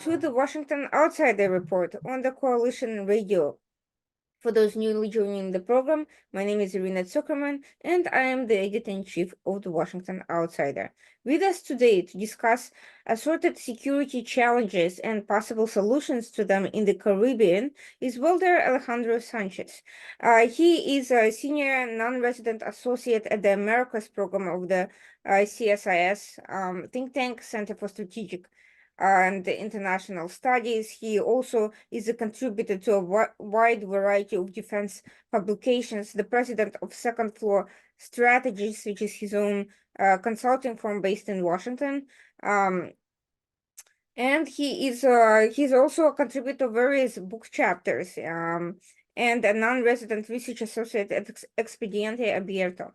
to the Washington Outsider Report on the Coalition Radio. For those newly joining the program, my name is Irina Zuckerman, and I am the editor-in-chief of the Washington Outsider. With us today to discuss assorted security challenges and possible solutions to them in the Caribbean is Welder Alejandro Sanchez. He is a senior non-resident associate at the Americas program of the CSIS think tank Center for Strategic and international studies. He also is a contributor to a wide variety of defense publications, the president of Second Floor Strategies, which is his own consulting firm based in Washington. And he's also a contributor to various book chapters and a non-resident research associate at Expediente Abierto.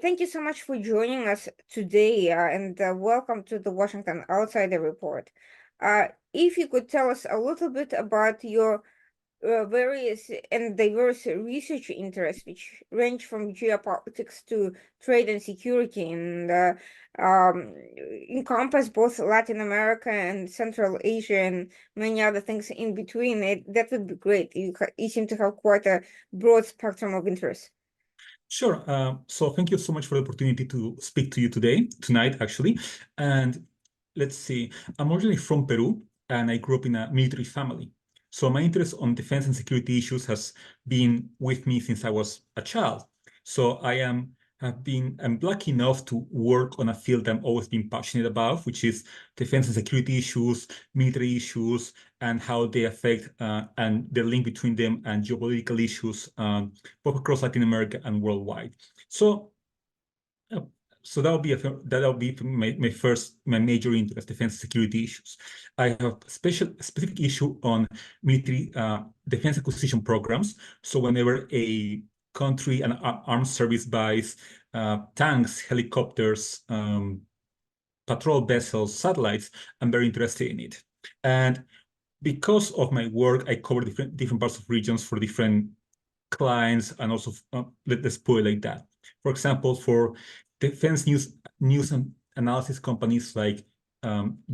Thank you so much for joining us today, and welcome to the Washington Outsider Report. If you could tell us a little bit about your various and diverse research interests, which range from geopolitics to trade and security, and encompass both Latin America and Central Asia and many other things in between, that would be great. You seem to have quite a broad spectrum of interests. Sure. So thank you so much for the opportunity to speak to you tonight, actually. And let's see, I'm originally from Peru, and I grew up in a military family. So my interest on defense and security issues has been with me since I was a child. So I'm lucky enough to work on a field I'm always been passionate about, which is defense and security issues, military issues, and how they affect and the link between them and geopolitical issues, both across Latin America and worldwide. So that'll be my major interest, defense and security issues. I have a specific issue on military defense acquisition programs. So whenever a country and armed service buys tanks, helicopters, patrol vessels, satellites, I'm very interested in it. And because of my work, I cover different parts of regions for different clients, and also let's put it like that. For example, for defense news and analysis companies like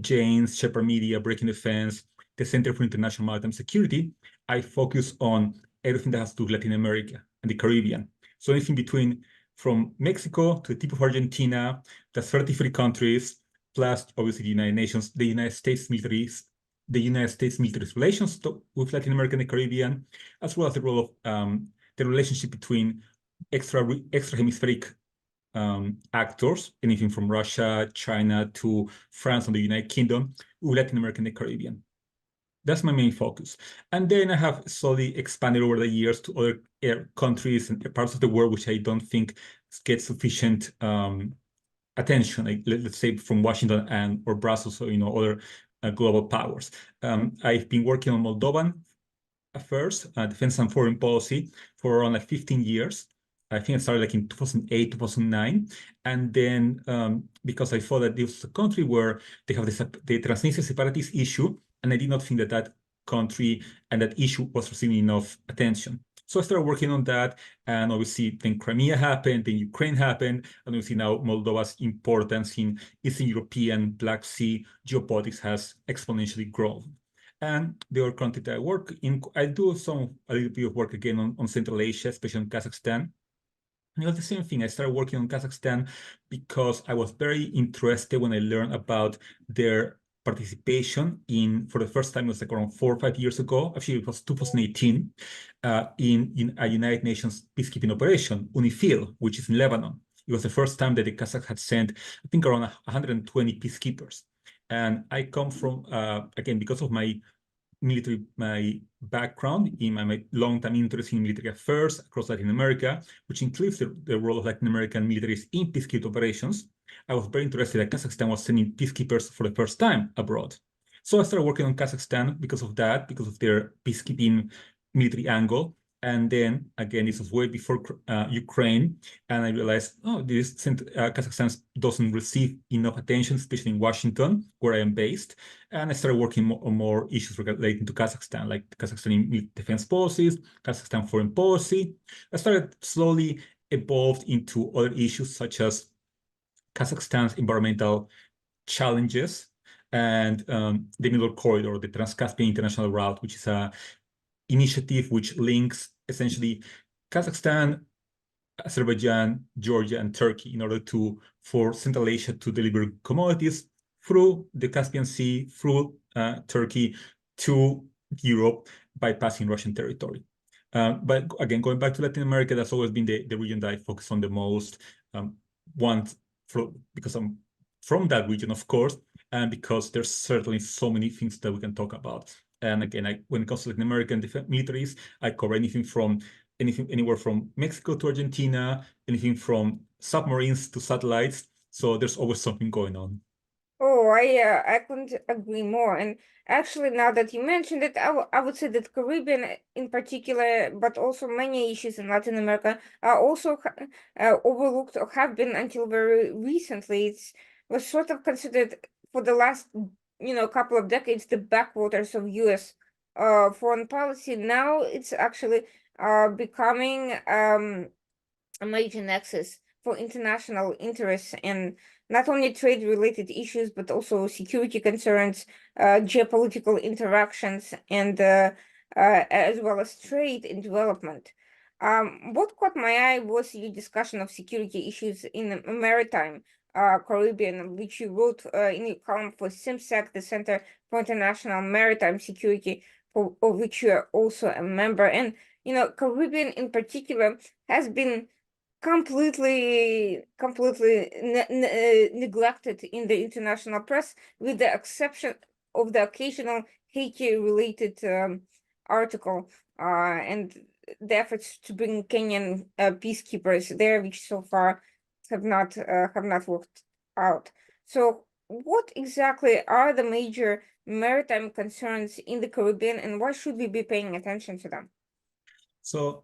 Jane's, Shepard Media, Breaking Defense, the Center for International Maritime Security, I focus on everything that has to do with Latin America and the Caribbean. So anything between from Mexico to the tip of Argentina, that's 33 countries, plus obviously the United Nations, the United States military's relations with Latin America and the Caribbean, as well as the role of the relationship between extra hemispheric actors, anything from Russia, China to France and the United Kingdom, with Latin America and the Caribbean. That's my main focus. And then I have slowly expanded over the years to other countries and parts of the world which I don't think get sufficient attention, like let's say from Washington or Brussels, or other global powers. I've been working on Moldovan affairs, defense and foreign policy for around 15 years. I think I started in 2008, 2009. And then because I thought that this was a country where they have the Transnistria separatist issue, and I did not think that country and that issue was receiving enough attention. So I started working on that, and obviously then Crimea happened, then Ukraine happened, and obviously now Moldova's importance in Eastern European Black Sea geopolitics has exponentially grown. And the other country that I work in, I do a little bit of work again on Central Asia, especially in Kazakhstan. And it was the same thing. I started working on Kazakhstan because I was very interested when I learned about their participation for the first time, it was around 4 or 5 years ago. Actually, it was 2018 in a United Nations peacekeeping operation, UNIFIL, which is in Lebanon. It was the first time that the Kazakhs had sent, I think, around 120 peacekeepers. And I come from, again, because of my background, in my long-time interest in military affairs across Latin America, which includes the role of Latin American militaries in peacekeeping operations, I was very interested that Kazakhstan was sending peacekeepers for the first time abroad. So I started working on Kazakhstan because of that, because of their peacekeeping military angle. And then again, this was way before Ukraine, and I realized, Kazakhstan doesn't receive enough attention, especially in Washington, where I am based. And I started working on more issues relating to Kazakhstan, like Kazakhstan defense policies, Kazakhstan foreign policy. I started slowly evolved into other issues such as Kazakhstan's environmental challenges, and the Middle Corridor, the Trans-Caspian International Route, which is a initiative which links essentially Kazakhstan, Azerbaijan, Georgia, and Turkey in order for Central Asia to deliver commodities through the Caspian Sea, through Turkey to Europe, bypassing Russian territory. But again, going back to Latin America, that's always been the region that I focus on the most. Because I'm from that region, of course, and because there's certainly so many things that we can talk about. And again, when it comes to Latin American militaries, I cover anywhere from Mexico to Argentina, anything from submarines to satellites. So there's always something going on. Oh, I couldn't agree more. And actually, now that you mentioned it, I would say that Caribbean in particular, but also many issues in Latin America are also overlooked or have been until very recently. It was sort of considered for the last, couple of decades, the backwaters of U.S. Foreign policy. Now it's actually becoming a major nexus for international interests and not only trade-related issues, but also security concerns, geopolitical interactions, and as well as trade and development. What caught my eye was your discussion of security issues in the maritime Caribbean, which you wrote in your column for CIMSEC, the Center for International Maritime Security, of which you are also a member. And, Caribbean in particular has been completely neglected in the international press, with the exception of the occasional Haiti-related article and the efforts to bring Kenyan peacekeepers there, which so far have not worked out. So, what exactly are the major maritime concerns in the Caribbean, and why should we be paying attention to them? So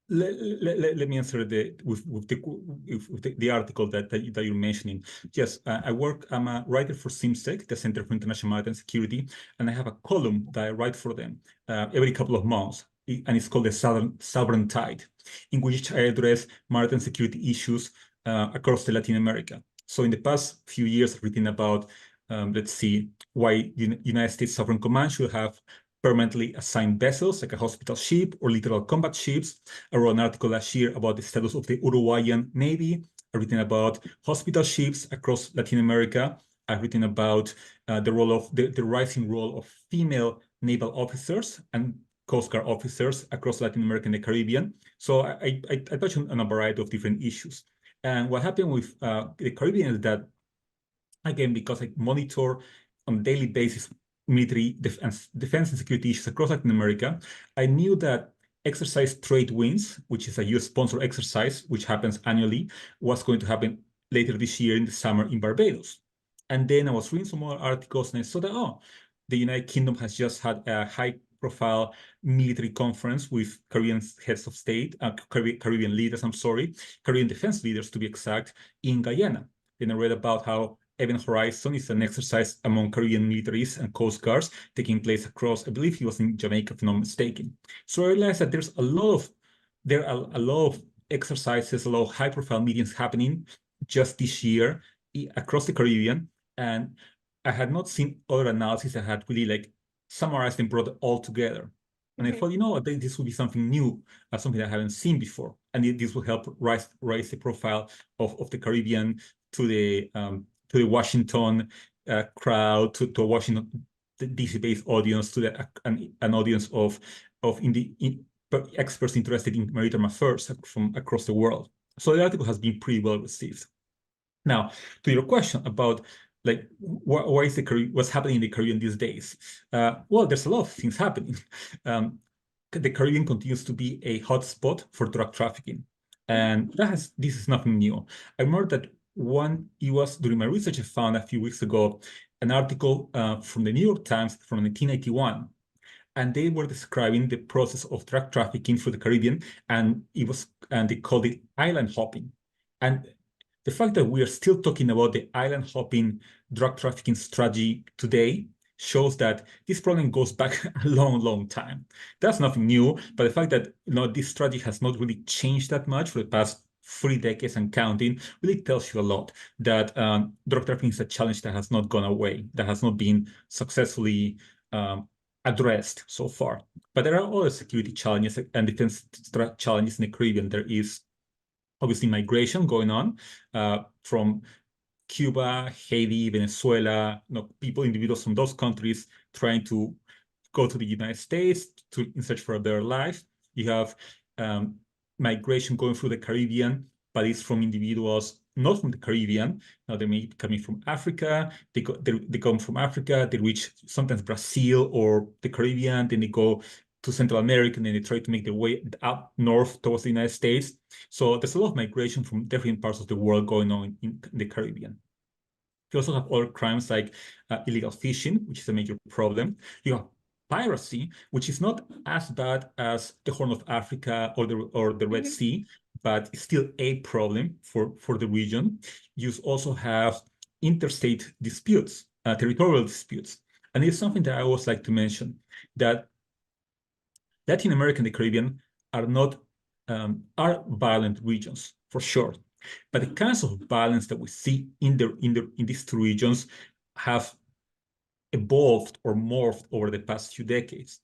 let me answer with the article that you're mentioning. Yes, I'm a writer for CIMSEC, the Center for International Maritime Security, and I have a column that I write for them every couple of months, and it's called the Sovereign Tide, in which I address maritime security issues across the Latin America. So in the past few years, I've written about, let's see, why United States Sovereign Command should have permanently assigned vessels like a hospital ship or littoral combat ships. I wrote an article last year about the status of the Uruguayan Navy. I've written about hospital ships across Latin America. I've written about the role of the rising role of female naval officers and Coast Guard officers across Latin America and the Caribbean. So I touch on a variety of different issues. And what happened with the Caribbean is that, again, because I monitor on a daily basis military defense and security issues across Latin America, I knew that Exercise Trade Winds, which is a US-sponsored exercise, which happens annually, was going to happen later this year in the summer in Barbados. And then I was reading some more articles and I saw that, the United Kingdom has just had a high-profile military conference with Caribbean heads of state, Caribbean leaders, Caribbean defense leaders to be exact, in Guyana. Then I read about how Event Horizon is an exercise among Caribbean militaries and coast guards taking place across, I believe he was in Jamaica, if I'm not mistaken. So I realized that there are a lot of exercises, a lot of high-profile meetings happening just this year across the Caribbean, and I had not seen other analysis that had really summarized and brought it all together. And I thought, this would be something new, something I haven't seen before, and this will help raise the profile of the Caribbean to the Washington crowd, to a Washington DC-based audience, to an audience of experts interested in maritime affairs from across the world. So the article has been pretty well received. Now, to your question about why is what's happening in the Caribbean these days? Well, there's a lot of things happening. The Caribbean continues to be a hotspot for drug trafficking, and this is nothing new. I remember that during my research, I found a few weeks ago an article from the New York Times from 1981, and they were describing the process of drug trafficking through the Caribbean, and they called it island hopping. And the fact that we are still talking about the island hopping drug trafficking strategy today shows that this problem goes back a long, long time. That's nothing new, but the fact that this strategy has not really changed that much for the past 3 decades and counting really tells you a lot that drug trafficking is a challenge that has not gone away, that has not been successfully addressed so far. But there are other security challenges and defense challenges in the Caribbean. There is obviously migration going on from Cuba, Haiti, Venezuela, individuals from those countries trying to go to the United States in search for a better life. You have migration going through the Caribbean, but it's from individuals not from the Caribbean. Now they may be coming from Africa. They come from Africa. They reach sometimes Brazil or the Caribbean. Then they go to Central America, and then they try to make their way up north towards the United States. So there's a lot of migration from different parts of the world going on in the Caribbean. You also have other crimes like illegal fishing, which is a major problem. You have piracy, which is not as bad as the Horn of Africa or the Red Sea, but it's still a problem for the region. You also have interstate disputes, territorial disputes. And it's something that I always like to mention, that Latin America and the Caribbean are violent regions, for sure. But the kinds of violence that we see in these two regions have evolved or morphed over the past few decades.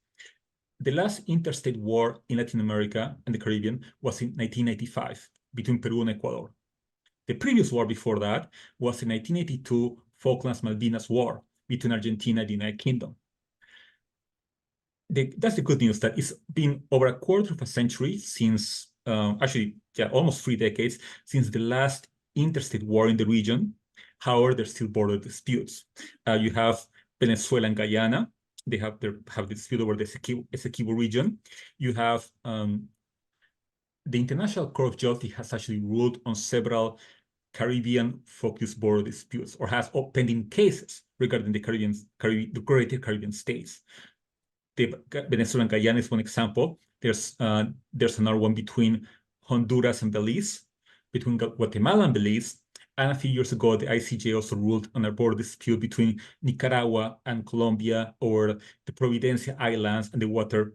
The last interstate war in Latin America and the Caribbean was in 1995 between Peru and Ecuador. The previous war before that was the 1982 Falklands-Malvinas War between Argentina and the United Kingdom. That's the good news, that it's been over a quarter of a century since, almost 3 decades since the last interstate war in the region. However, there's still border disputes. You have Venezuela and Guyana. They have dispute over the Essequibo region. You have the International Court of Justice has actually ruled on several Caribbean-focused border disputes, or has pending cases regarding the Greater Caribbean states. Venezuela and Guyana is one example. There's another one between Honduras and Belize, between Guatemala and Belize. And a few years ago, the ICJ also ruled on a border dispute between Nicaragua and Colombia, or the Providencia Islands and the water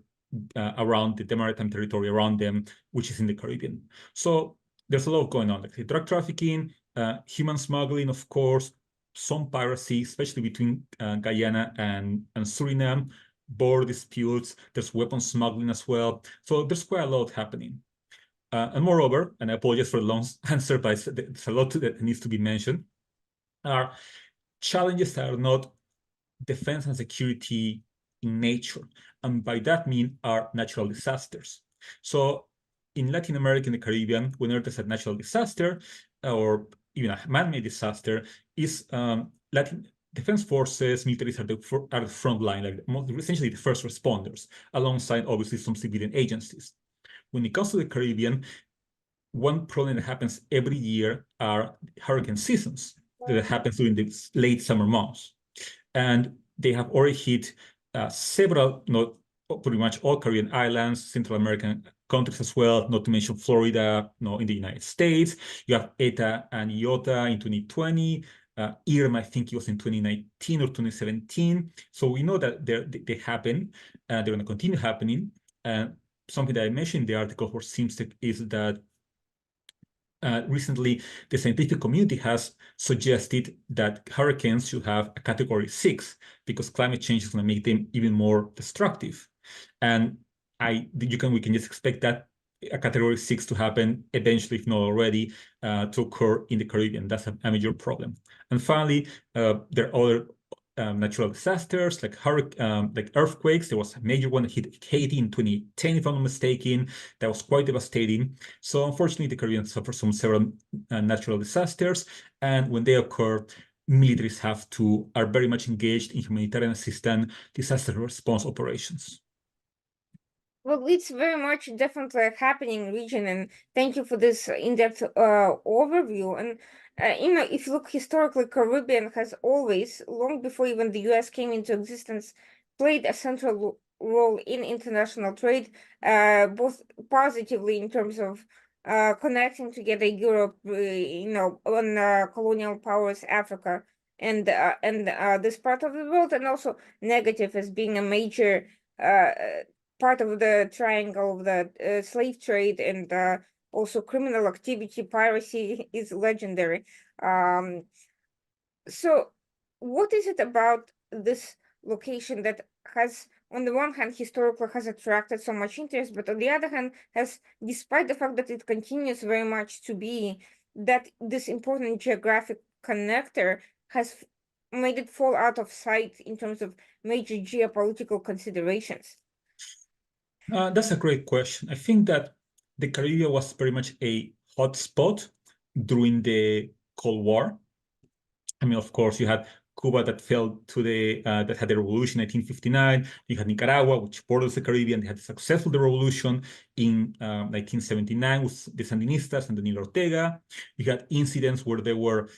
around the maritime territory around them, which is in the Caribbean. So there's a lot going on, like drug trafficking, human smuggling, of course, some piracy, especially between Guyana and Suriname, border disputes, there's weapons smuggling as well. So there's quite a lot happening. And moreover, and I apologize for the long answer, but there's a lot that needs to be mentioned, are challenges that are not defense and security in nature. And by that mean are natural disasters. So in Latin America and the Caribbean, whenever there's a natural disaster or even a man-made disaster, defense forces, militaries are the front line, essentially the first responders, alongside obviously some civilian agencies. When it comes to the Caribbean, one problem that happens every year are hurricane seasons that happens during the late summer months. And they have already hit several, not pretty much all Caribbean islands, Central American countries as well, not to mention Florida, in the United States. You have ETA and IOTA in 2020. Irma, I think it was in 2019 or 2017. So we know that they happen, and they're going to continue happening. And something that I mentioned in the article for SIMSTEC is that recently the scientific community has suggested that hurricanes should have a category 6 because climate change is going to make them even more destructive. And we can just expect that a category 6 to happen eventually, if not already, to occur in the Caribbean. That's a major problem. And finally, there are other natural disasters like earthquakes. There was a major one that hit Haiti in 2010, if I'm not mistaken. That was quite devastating. So unfortunately, the Caribbean suffers from several natural disasters. And when they occur, militaries are very much engaged in humanitarian assistance, disaster response operations. Well, it's very much definitely a happening region, and thank you for this in-depth overview. And if you look historically, Caribbean has always, long before even the U.S. came into existence, played a central role in international trade, both positively in terms of connecting together Europe, on colonial powers, Africa, and this part of the world, and also negative as being a major part of the triangle of the slave trade and Also, criminal activity, piracy is legendary. So what is it about this location that has, on the one hand, historically has attracted so much interest, but on the other hand, has, despite the fact that it continues very much to be that this important geographic connector, has made it fall out of sight in terms of major geopolitical considerations? That's a great question. I think that the Caribbean was very much a hot spot during the Cold War. I mean, of course, you had Cuba that fell to that had the revolution in 1959. You had Nicaragua, which borders the Caribbean. They had a successful revolution in 1979 with the Sandinistas and Daniel Ortega. You had incidents where there were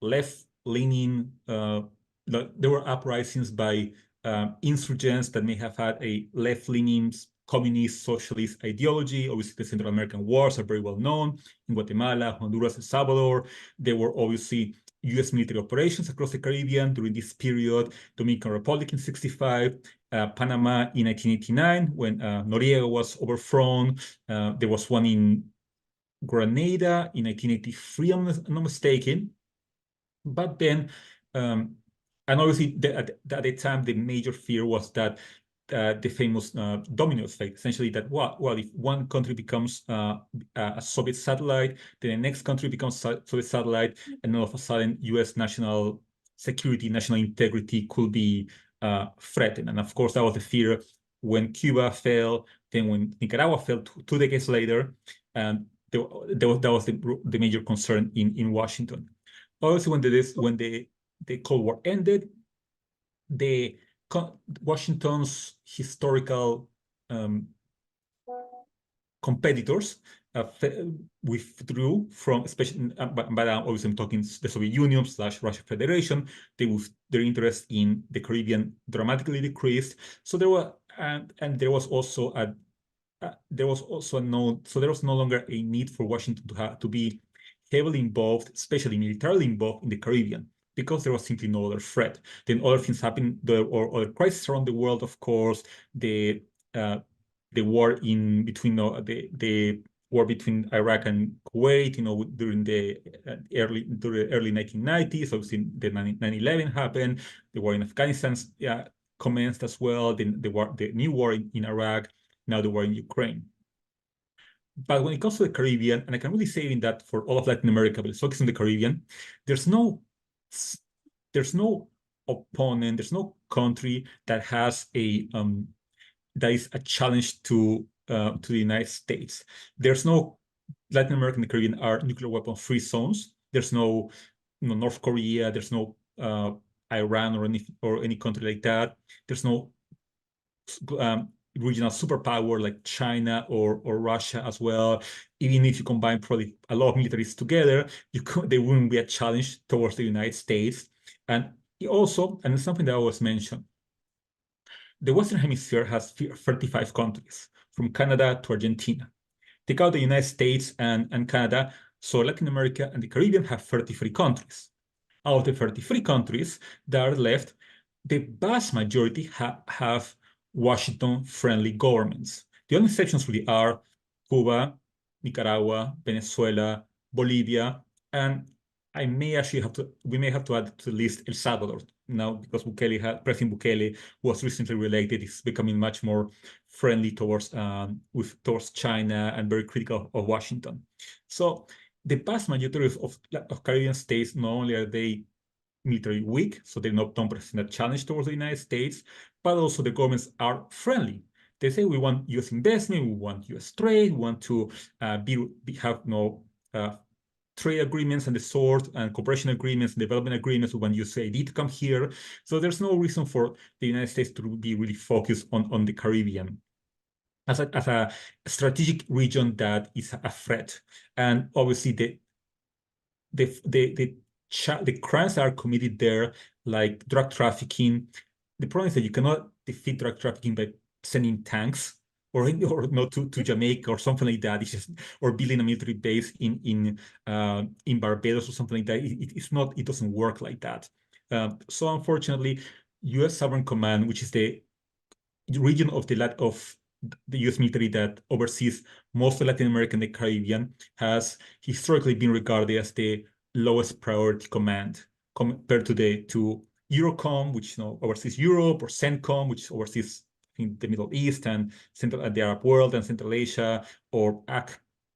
left-leaning, there were uprisings by insurgents that may have had a left-leaning communist socialist ideology. Obviously, the Central American wars are very well known in Guatemala, Honduras, El Salvador. There were obviously U.S. military operations across the Caribbean during this period, Dominican Republic in 65, Panama in 1989 when Noriega was overthrown. There was one in Grenada in 1983, I'm not mistaken. But then, and obviously at the time, the major fear was that the famous domino effect, essentially that, well, if one country becomes a Soviet satellite, then the next country becomes a Soviet satellite, and all of a sudden U.S. national security, national integrity could be threatened. And of course, that was the fear when Cuba fell, then when Nicaragua fell 2 decades later, and that was the major concern in Washington. Also, when the Cold War ended, Washington's historical competitors withdrew from, especially, but obviously I'm talking the Soviet Union / Russian Federation. Their interest in the Caribbean dramatically decreased. So there were, and there was also so there was no longer a need for Washington to be heavily involved, especially militarily involved in the Caribbean, because there was simply no other threat. Then other things happened, or other crises around the world, of course, the war the war between Iraq and Kuwait, during the early 1990s. Obviously, the 9/11 happened. The war in Afghanistan commenced as well. Then the new war in Iraq. Now the war in Ukraine. But when it comes to the Caribbean, and I can really say in that for all of Latin America, but let's focus on the Caribbean, there's no opponent, there's no country that has that is a challenge to the United States. There's no Latin America and the Caribbean are nuclear weapon-free zones. There's no North Korea, there's no Iran or any country like that. There's no regional superpower like China or Russia as well. Even if you combine probably a lot of militaries together, they wouldn't be a challenge towards the United States. And also, and it's something that I always mention, the Western Hemisphere has 35 countries, from Canada to Argentina. Take out the United States and Canada, so Latin America and the Caribbean have 33 countries. Out of the 33 countries that are left, the vast majority have Washington-friendly governments. The only exceptions really are Cuba, Nicaragua, Venezuela, Bolivia, and we may have to add to the list El Salvador now, because President Bukele was recently reelected, is becoming much more friendly towards China and very critical of Washington. So the vast majority of Caribbean states, not only are they military weak, so they don't present a challenge towards the United States, but also the governments are friendly. They say we want U.S. investment, we want U.S. trade, we want to have trade agreements and the sort, and cooperation agreements, development agreements. We want USAID to come here. So there's no reason for the United States to be really focused on the Caribbean as a strategic region that is a threat. And obviously the crimes that are committed there, like drug trafficking, the problem is that you cannot defeat drug trafficking by sending tanks or not to Jamaica or something like that. It's just, or building a military base in Barbados or something like that. It doesn't work like that. So unfortunately, U.S. Sovereign Command, which is the region of the U.S. military that oversees most of Latin America and the Caribbean has historically been regarded as the lowest priority command compared to EUROCOM, which oversees Europe, or CENTCOM, which oversees in the Middle East and the Arab world and Central Asia, or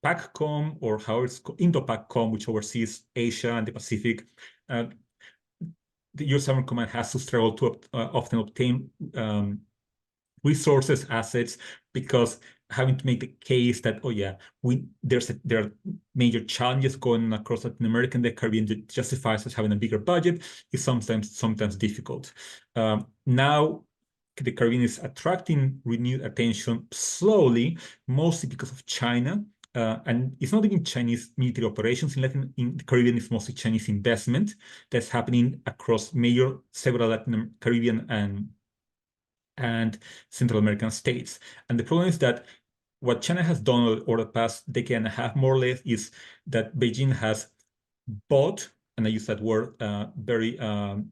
PACCOM, or how it's called, Indo-PACCOM, which oversees Asia and the Pacific. The U.S. Army Command has to struggle to often obtain resources, assets, because having to make the case that, oh yeah, there are major challenges going across Latin America and the Caribbean that justifies us having a bigger budget is sometimes difficult. Now, the Caribbean is attracting renewed attention slowly, mostly because of China. And it's not even Chinese military operations in the Caribbean. It's mostly Chinese investment that's happening across several Latin Caribbean and Central American states. And the problem is that what China has done over the past decade and a half, more or less, is that Beijing has bought, and I use that word very on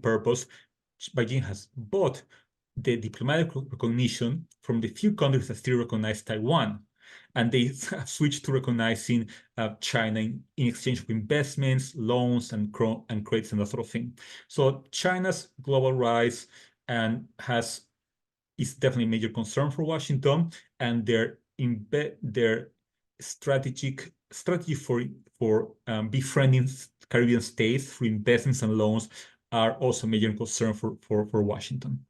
purpose, Beijing has bought the diplomatic recognition from the few countries that still recognize Taiwan. And they have switched to recognizing China in exchange for investments, loans, and credits, and that sort of thing. So China's global rise is definitely a major concern for Washington, and their strategy for befriending Caribbean states through investments and loans are also a major concern for Washington.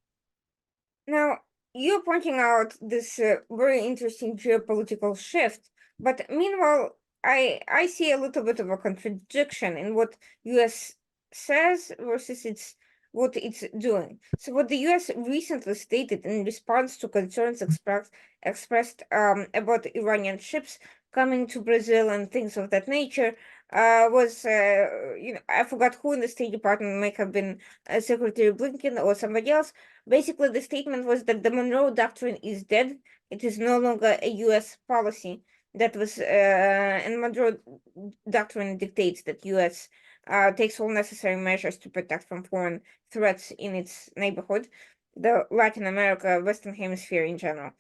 Now, you're pointing out this very interesting geopolitical shift, but meanwhile, I see a little bit of a contradiction in what U.S. says versus what it's doing. So what the U.S. recently stated in response to concerns expressed about Iranian ships coming to Brazil and things of that nature was, I forgot who in the State Department, may have been Secretary Blinken or somebody else. Basically, the statement was that the Monroe Doctrine is dead. It is no longer a U.S. policy. That was, and Monroe Doctrine dictates that U.S. Takes all necessary measures to protect from foreign threats in its neighborhood, the Latin America, Western Hemisphere in general.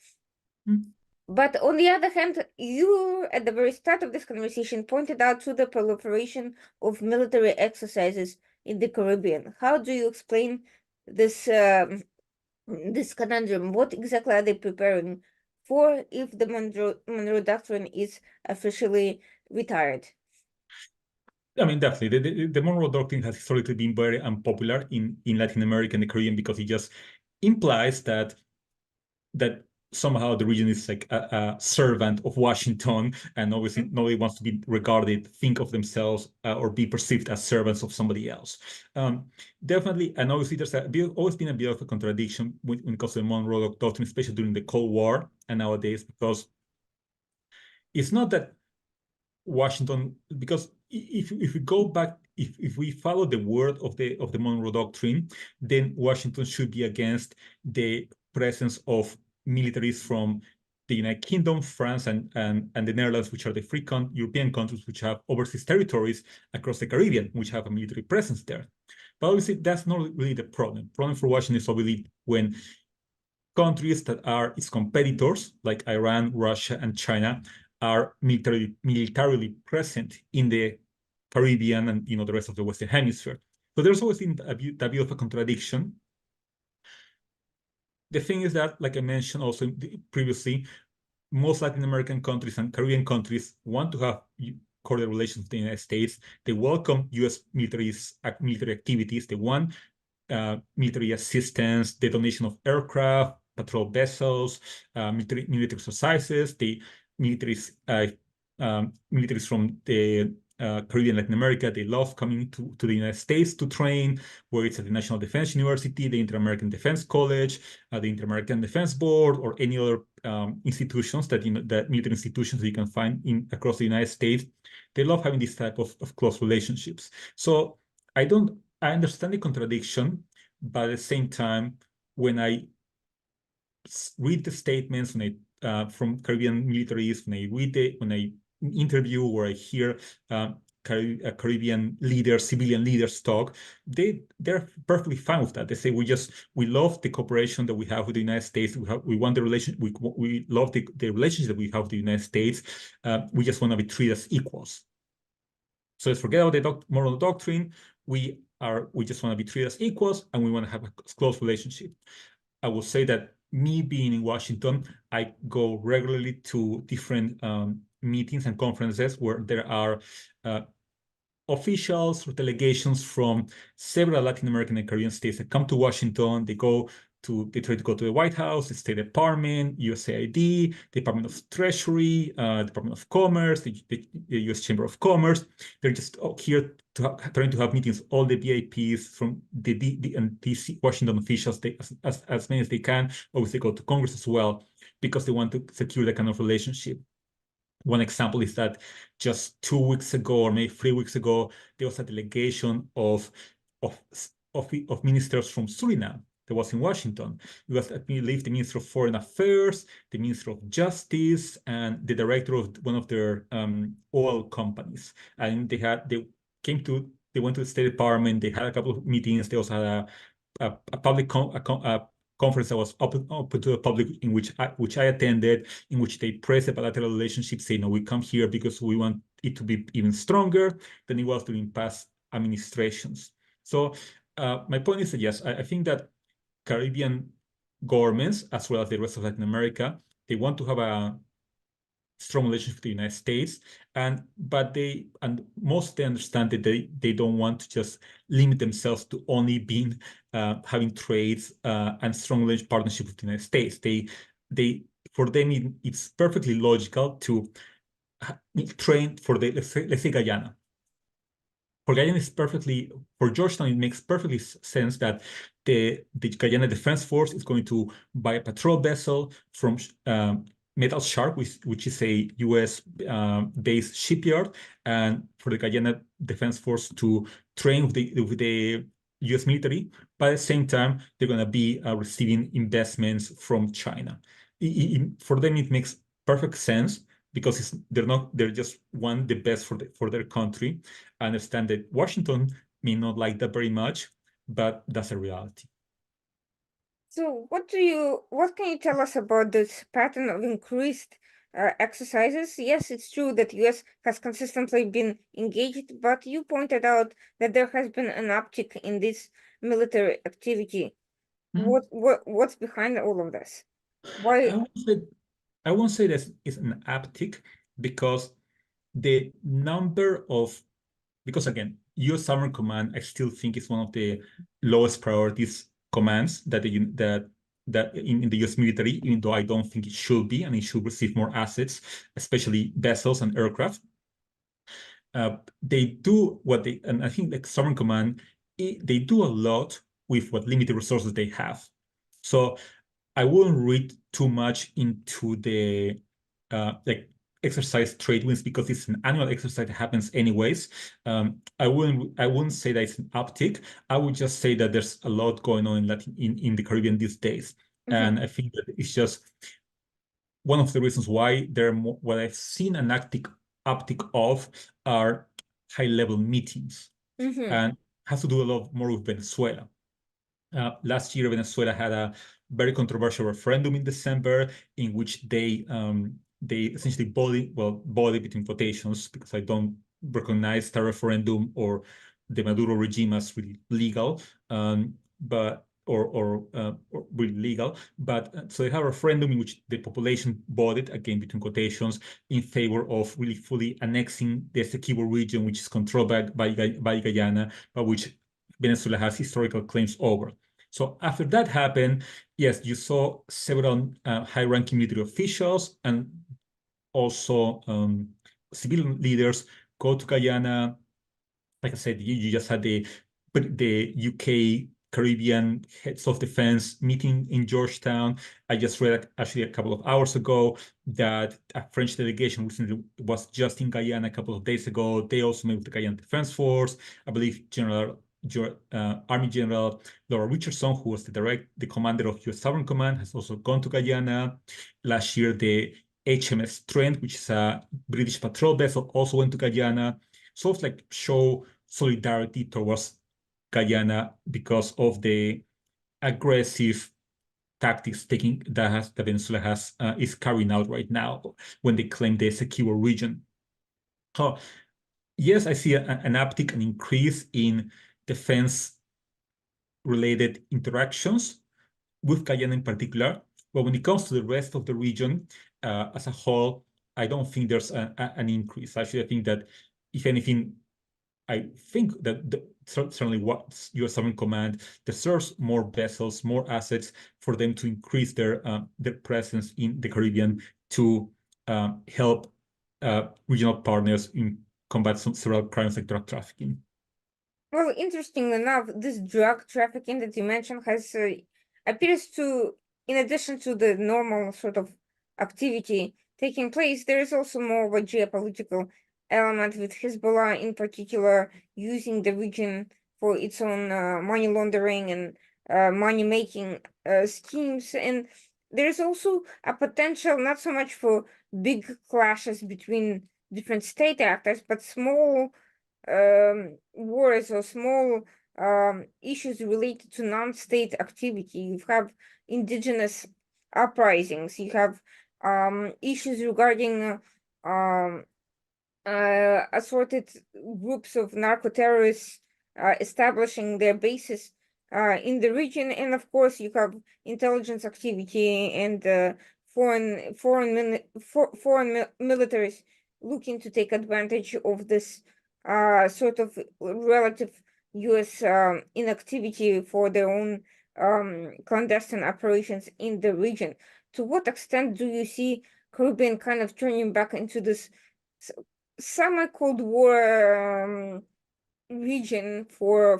But on the other hand, you, at the very start of this conversation, pointed out to the proliferation of military exercises in the Caribbean. How do you explain this this conundrum? What exactly are they preparing for if the Monroe Doctrine is officially retired? I mean, definitely. The Monroe Doctrine has historically been very unpopular in Latin America and the Caribbean because it just implies that somehow the region is like a servant of Washington, and obviously nobody wants to be think of themselves or be perceived as servants of somebody else. Definitely, and obviously there's always been a bit of a contradiction when it comes to the Monroe Doctrine, especially during the Cold War and nowadays, because it's not that Washington, because if we go back, if we follow the word of the Monroe Doctrine, then Washington should be against the presence of militaries from the United Kingdom, France, and the Netherlands, which are the free European countries which have overseas territories across the Caribbean, which have a military presence there. But obviously, that's not really the problem. The problem for Washington is obviously when countries that are its competitors, like Iran, Russia, and China, are militarily present in the Caribbean and the rest of the Western Hemisphere. So there's always been a bit of a contradiction. The thing is that, like I mentioned also previously, most Latin American countries and Caribbean countries want to have cordial relations with the United States. They welcome U.S. military activities. They want military assistance, the donation of aircraft, patrol vessels, military exercises. The militaries from the Caribbean, Latin America, they love coming to the United States to train, whether it's at the National Defense University, the Inter-American Defense College, the Inter-American Defense Board, or any other institutions that military institutions that you can find across the United States. They love having this type of close relationships. So I understand the contradiction, but at the same time, when I read the statements from Caribbean militaries, when I interview or I hear Caribbean leaders, civilian leaders talk, they're perfectly fine with that. They say we love the cooperation that we have with the United States. We want the relation. We love the relationship that we have with the United States. We just want to be treated as equals. So let's forget about the moral doctrine. We just want to be treated as equals, and we want to have a close relationship. I will say that me being in Washington, I go regularly to different meetings and conferences where there are officials or delegations from several Latin American and Caribbean states that come to Washington. They try to go to the White House, the State Department, USAID, Department of Treasury, Department of Commerce, the U.S. Chamber of Commerce. They're just here trying to have meetings, all the VIPs from the DC Washington officials, as many as they can. Obviously, go to Congress as well because they want to secure that kind of relationship. One example is that just 2 weeks ago, or maybe 3 weeks ago, there was a delegation of ministers from Suriname that was in Washington. It was, I believe, the Minister of Foreign Affairs, the Minister of Justice, and the director of one of their oil companies. And they went to the State Department. They had a couple of meetings. They also had a public conference that was open to the public, in which I attended, in which they praised the bilateral relationship, saying, "No, we come here because we want it to be even stronger than it was during past administrations." So my point is that yes, I think that Caribbean governments, as well as the rest of Latin America, they want to have a strong relationship with the United States, but most they understand that they don't want to just limit themselves to only being having trades and strong partnership with the United States. For them it's perfectly logical to train for let's say Guyana. For Guyana, for Georgetown, it makes perfectly sense that the Guyana Defense Force is going to buy a patrol vessel from Metal Shark, which is a U.S. based shipyard, and for the Guyana Defense Force to train with the U.S. military. But at the same time, they're going to be receiving investments from China. For them, it makes perfect sense because they're just want the best for their country. I understand that Washington may not like that very much, but that's a reality. So what can you tell us about this pattern of increased exercises? Yes, it's true that US has consistently been engaged, but you pointed out that there has been an uptick in this military activity. What's behind all of this? Why? I won't say that it's an uptick because again, U.S. Summer Command, I still think is one of the lowest priorities commands that in the U.S. military, even though I don't think it should be, and it should receive more assets, especially vessels and aircraft. They do and I think like Summer Command, they do a lot with what limited resources they have. So I wouldn't read too much into the exercise trade winds because it's an annual exercise that happens anyways. I wouldn't say that it's an uptick. I would just say that there's a lot going on in the Caribbean these days. And I think that it's just one of the reasons why what I've seen an uptick of are high-level meetings, and has to do a lot more with Venezuela. Last year, Venezuela had a very controversial referendum in December in which they essentially voted between quotations, because I don't recognize the referendum or the Maduro regime as really legal, or really legal. But so they have a referendum in which the population voted, again between quotations, in favor of really fully annexing the Essequibo region, which is controlled by Guyana, but which Venezuela has historical claims over. So after that happened, yes, you saw several high-ranking military officials and also civilian leaders go to Guyana. Like I said, you just had the UK Caribbean heads of defense meeting in Georgetown. I just read actually a couple of hours ago that a French delegation recently was just in Guyana a couple of days ago. They also met with the Guyana Defense Force. I believe Army General Laura Richardson, who was the commander of U.S. Southern Command, has also gone to Guyana. Last year, the HMS Trent, which is a British patrol vessel, also went to Guyana. sort of like show solidarity towards Guyana because of the aggressive tactics that Venezuela is carrying out right now when they claim the secure region. Yes, I see an uptick, an increase in defense-related interactions with Guyana in particular. But when it comes to the rest of the region as a whole, I don't think there's an increase. Actually, I think that, if anything, I think that certainly what U.S. Sovereign Command deserves more vessels, more assets for them to increase their presence in the Caribbean to help regional partners in combat several crimes like drug trafficking. Well, interestingly enough, this drug trafficking that you mentioned has appears to, in addition to the normal sort of activity taking place, there is also more of a geopolitical element, with Hezbollah in particular using the region for its own money laundering and money making schemes. And there's also a potential not so much for big clashes between different state actors, but small wars or small issues related to non-state activity. You have indigenous uprisings. You have issues regarding assorted groups of narco-terrorists establishing their bases in the region, and of course you have intelligence activity and foreign militaries looking to take advantage of this sort of relative U.S. inactivity for their own clandestine operations in the region. To what extent do you see Caribbean kind of turning back into this semi-Cold War region for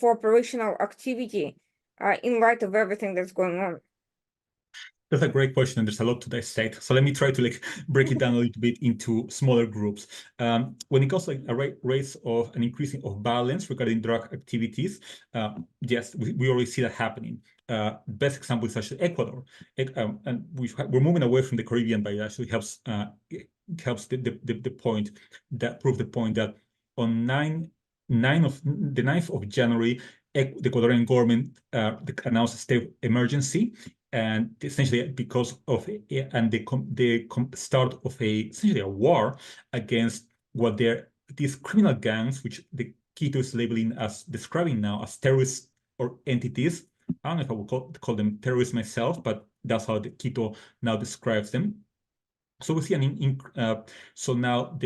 operational activity in light of everything that's going on? That's a great question, and there's a lot to dissect. So let me try to break it down a little bit into smaller groups. When it comes to rates of an increasing of violence regarding drug activities, yes, we already see that happening. Best example is actually Ecuador, and we're moving away from the Caribbean, but it actually helps the point that prove the point that on the 9th of January, the Ecuadorian government announced a state of emergency. And essentially, because of the start of essentially a war against what these criminal gangs, which the Quito is describing now as terrorist or entities. I don't know if I would call them terrorists myself, but that's how the Quito now describes them. So we see so now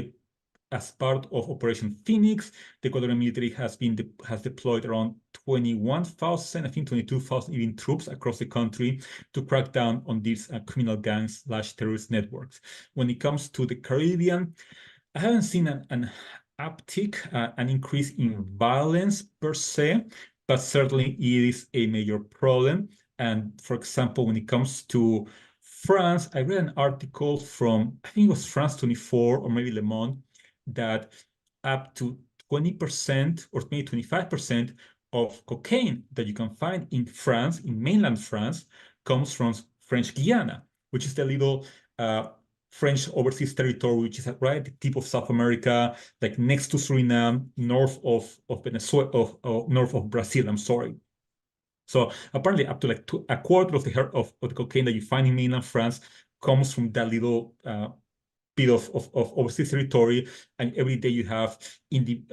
as part of Operation Phoenix, the Ecuadorian military has deployed around 21,000, I think 22,000 even troops across the country to crack down on these criminal gangs / terrorist networks. When it comes to the Caribbean, I haven't seen an uptick, an increase in violence per se, but certainly it is a major problem. And for example, when it comes to France, I read an article from, I think it was France 24 or maybe Le Monde, that up to 20% or maybe 25% of cocaine that you can find in France, in mainland France, comes from French Guiana, which is the little French overseas territory, which is right at the tip of South America, like next to Suriname, north of Venezuela, north of Brazil, I'm sorry. So apparently up to a quarter of the cocaine that you find in mainland France comes from that little bit of overseas territory, and every day you have in the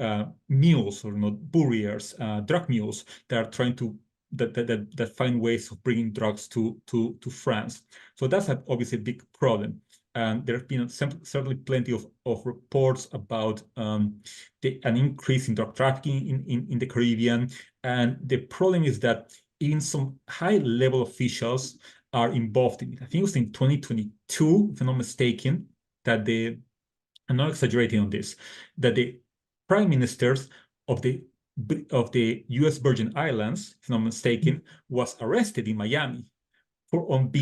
mules or couriers, drug mules that are trying to that find ways of bringing drugs to France. So that's obviously a big problem. And there have been certainly plenty of reports about an increase in drug trafficking in the Caribbean. And the problem is that even some high-level officials are involved in it. I think it was in 2022, if I'm not mistaken, that I'm not exaggerating on this, that the prime ministers of the U.S. Virgin Islands, if I'm not mistaken, was arrested in Miami and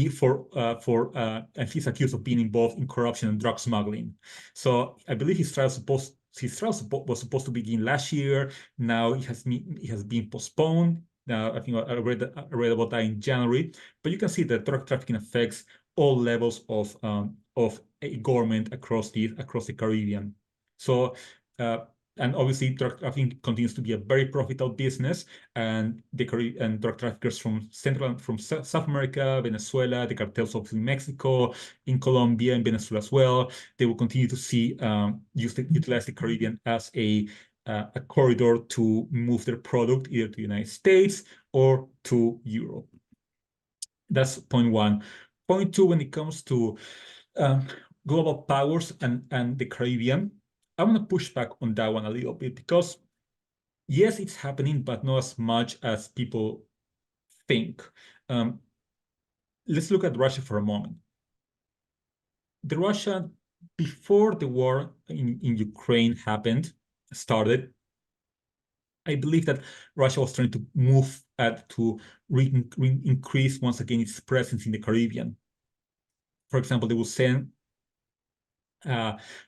he's accused of being involved in corruption and drug smuggling. So I believe his trial was supposed to begin last year. Now it has been postponed. I think I read about that in January. But you can see that drug trafficking affects all levels of of a government across the Caribbean. So and obviously drug trafficking continues to be a very profitable business, and drug traffickers from South America, Venezuela, the cartels of Mexico, in Colombia, and Venezuela as well, they will continue to see utilize the Caribbean as a corridor to move their product either to the United States or to Europe. That's point one. Point two, when it comes to global powers and the Caribbean, I want to push back on that one a little bit, because yes, it's happening, but not as much as people think. Let's look at Russia for a moment. The Russia, before the war in Ukraine started, I believe that Russia was trying to move to increase once again its presence in the Caribbean. For example, they will send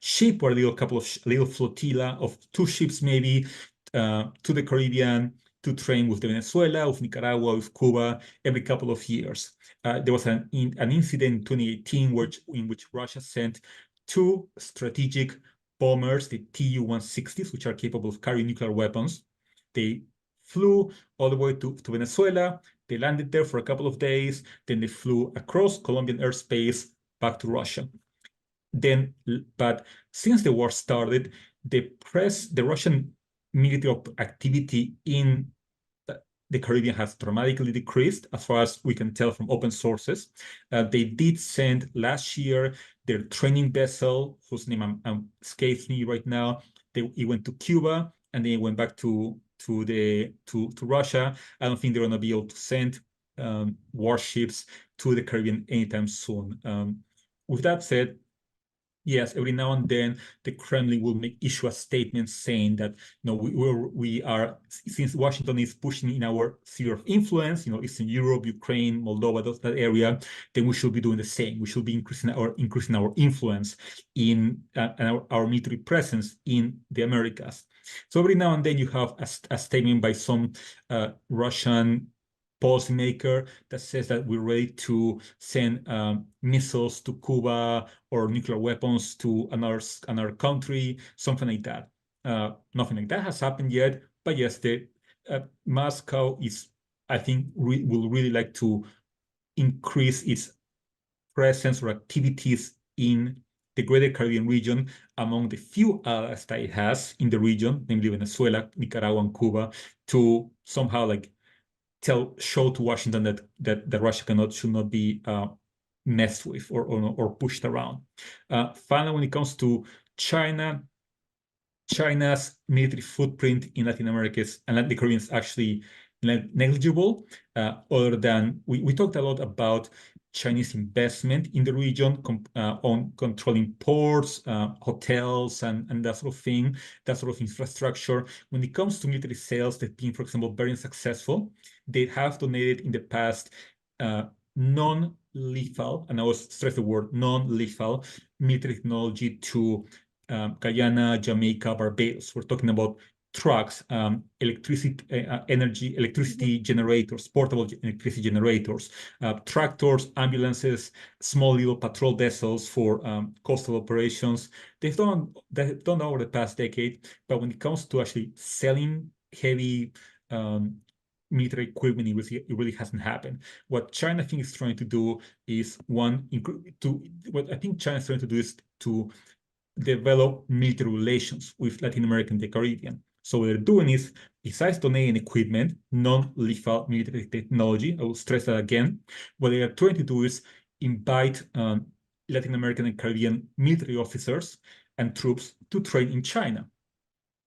ship or a couple of little flotilla of 2 ships maybe to the Caribbean to train with Venezuela, with Nicaragua, with Cuba every couple of years. There was an incident in 2018 in which Russia sent 2 strategic bombers, the Tu-160s, which are capable of carrying nuclear weapons. They flew all the way to Venezuela. They landed there for a couple of days. Then they flew across Colombian airspace back to Russia. But since the war started, the Russian military activity in the Caribbean has dramatically decreased, as far as we can tell from open sources. They did send last year their training vessel, whose name escapes me right now. It went to Cuba, and then it went back to Russia. I don't think they're going to be able to send warships to the Caribbean anytime soon. With that said, yes, every now and then the Kremlin will issue a statement saying that, we are, since Washington is pushing in our sphere of influence, Eastern Europe, Ukraine, Moldova, that area, then we should be doing the same. We should be increasing our influence in our military presence in the Americas. So every now and then you have a statement by some Russian policymaker that says that we're ready to send missiles to Cuba or nuclear weapons to another country, something like that. Nothing like that has happened yet, but yes, Moscow is, I think, will really like to increase its presence or activities in the Greater Caribbean region among the few allies that it has in the region, namely Venezuela, Nicaragua, and Cuba, to somehow show to Washington that Russia should not be messed with or pushed around. Finally, when it comes to China's military footprint in Latin America and the Caribbean is actually negligible. Other than we talked a lot about Chinese investment in the region on controlling ports, hotels, and that sort of thing, that sort of infrastructure. When it comes to military sales, they've been, for example, very successful. They have donated in the past non-lethal, and I will stress the word non-lethal, military technology to Guyana, Jamaica, Barbados. We're talking about trucks, electricity generators, portable electricity generators, tractors, ambulances, small little patrol vessels for coastal operations. They've done over the past decade, but when it comes to actually selling heavy military equipment, it really hasn't happened. What China, I think, is trying to do is to develop military relations with Latin America and the Caribbean. So what they're doing is, besides donating equipment, non-lethal military technology, I will stress that again, what they are trying to do is invite Latin American and Caribbean military officers and troops to train in China.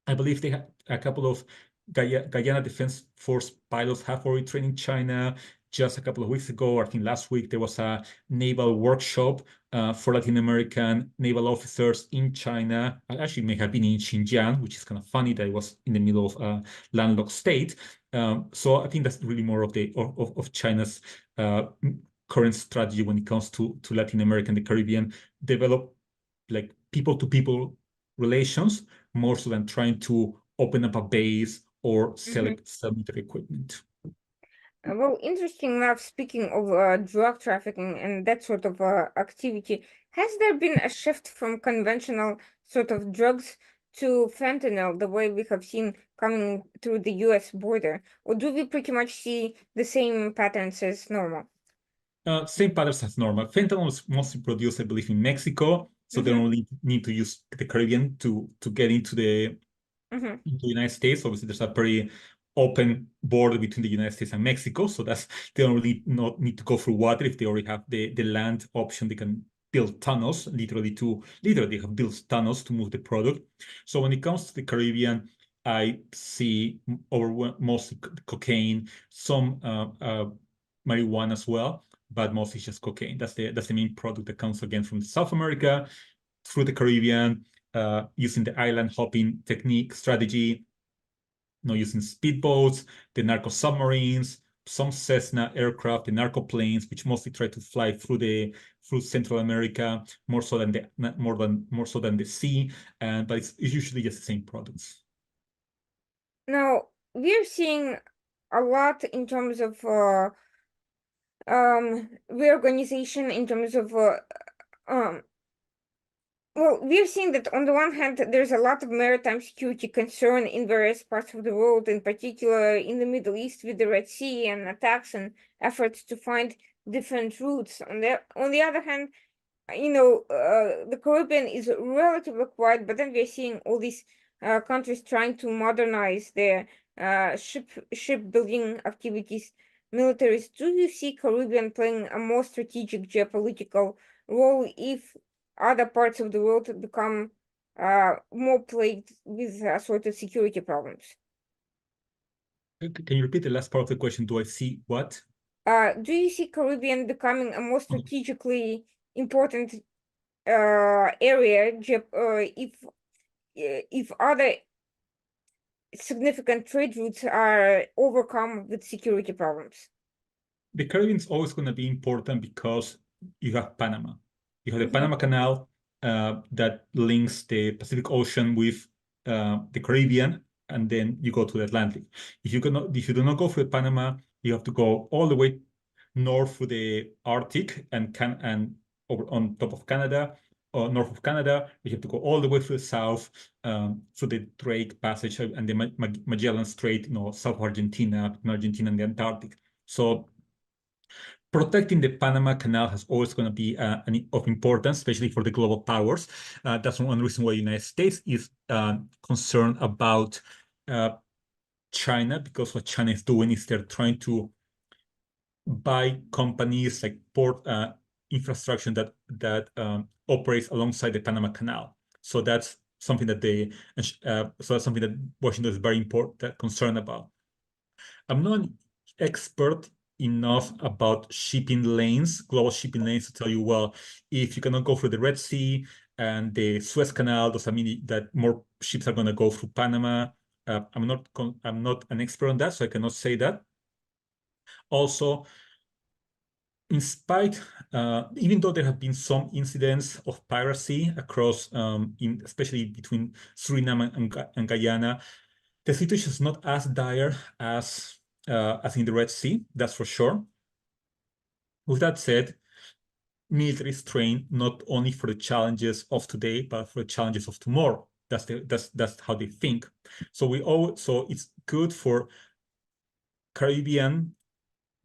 I believe they have a couple of Guyana Defense Force pilots have already trained in China. Just a couple of weeks ago, I think last week, there was a naval workshop for Latin American naval officers in China. I actually may have been in Xinjiang, which is kind of funny that it was in the middle of a landlocked state. So I think that's really more of China's current strategy when it comes to Latin America and the Caribbean, develop people-to-people relations more so than trying to open up a base or sell military equipment. Well, interesting enough, speaking of drug trafficking and that sort of activity, has there been a shift from conventional sort of drugs to fentanyl, the way we have seen coming through the US border? Or do we pretty much see the same patterns as normal? Same patterns as normal. Fentanyl is mostly produced, I believe, in Mexico, so they Mm-hmm, only need to use the Caribbean to get into the mm-hmm. United States. Obviously, there's a pretty open border between the United States and Mexico, so that's they don't really not need to go through water if they already have the land option. They can build tunnels, literally have built tunnels to move the product. So when it comes to the Caribbean, I see mostly cocaine, some marijuana as well, but mostly just cocaine. That's the main product that comes again from South America through the Caribbean, using the island hopping technique strategy, using speedboats, the narco submarines, some Cessna aircraft, the narco planes, which mostly try to fly through Central America, more so than the sea, but it's usually just the same products. Now, we're seeing a lot in terms of reorganization, in terms of um, well, we're seeing that on the one hand, there's a lot of maritime security concern in various parts of the world, in particular in the Middle East with the Red Sea and attacks and efforts to find different routes. On the other hand, the Caribbean is relatively quiet, but then we're seeing all these countries trying to modernize their shipbuilding activities, militaries. Do you see Caribbean playing a more strategic geopolitical role if other parts of the world become more plagued with sort of security problems? Can you repeat the last part of the question? Do I see what? Do you see Caribbean becoming a more Okay. strategically important area if other significant trade routes are overcome with security problems? The Caribbean is always going to be important because you have Panama. You have the Mhm. Panama Canal that links the Pacific Ocean with the Caribbean, and then you go to the Atlantic. If you do not go through Panama, you have to go all the way north through the Arctic and over on top of Canada, or north of Canada. You have to go all the way through the south, through the Drake Passage and the Magellan Strait, south of Argentina, between Argentina and the Antarctic. So protecting the Panama Canal has always going to be of importance, especially for the global powers. That's one reason why the United States is concerned about China, because what China is doing is they're trying to buy companies like port infrastructure that operates alongside the Panama Canal. So that's something that Washington is very important concerned about. I'm not an expert enough about shipping lanes, global shipping lanes, to tell you, well, if you cannot go through the Red Sea and the Suez Canal, does that mean that more ships are going to go through Panama? I'm not an expert on that, so I cannot say that. Also, even though there have been some incidents of piracy across, especially between Suriname and Guyana, the situation is not as dire as in the Red Sea, that's for sure. With that said, military is trained not only for the challenges of today, but for the challenges of tomorrow. That's how they think. So it's good for Caribbean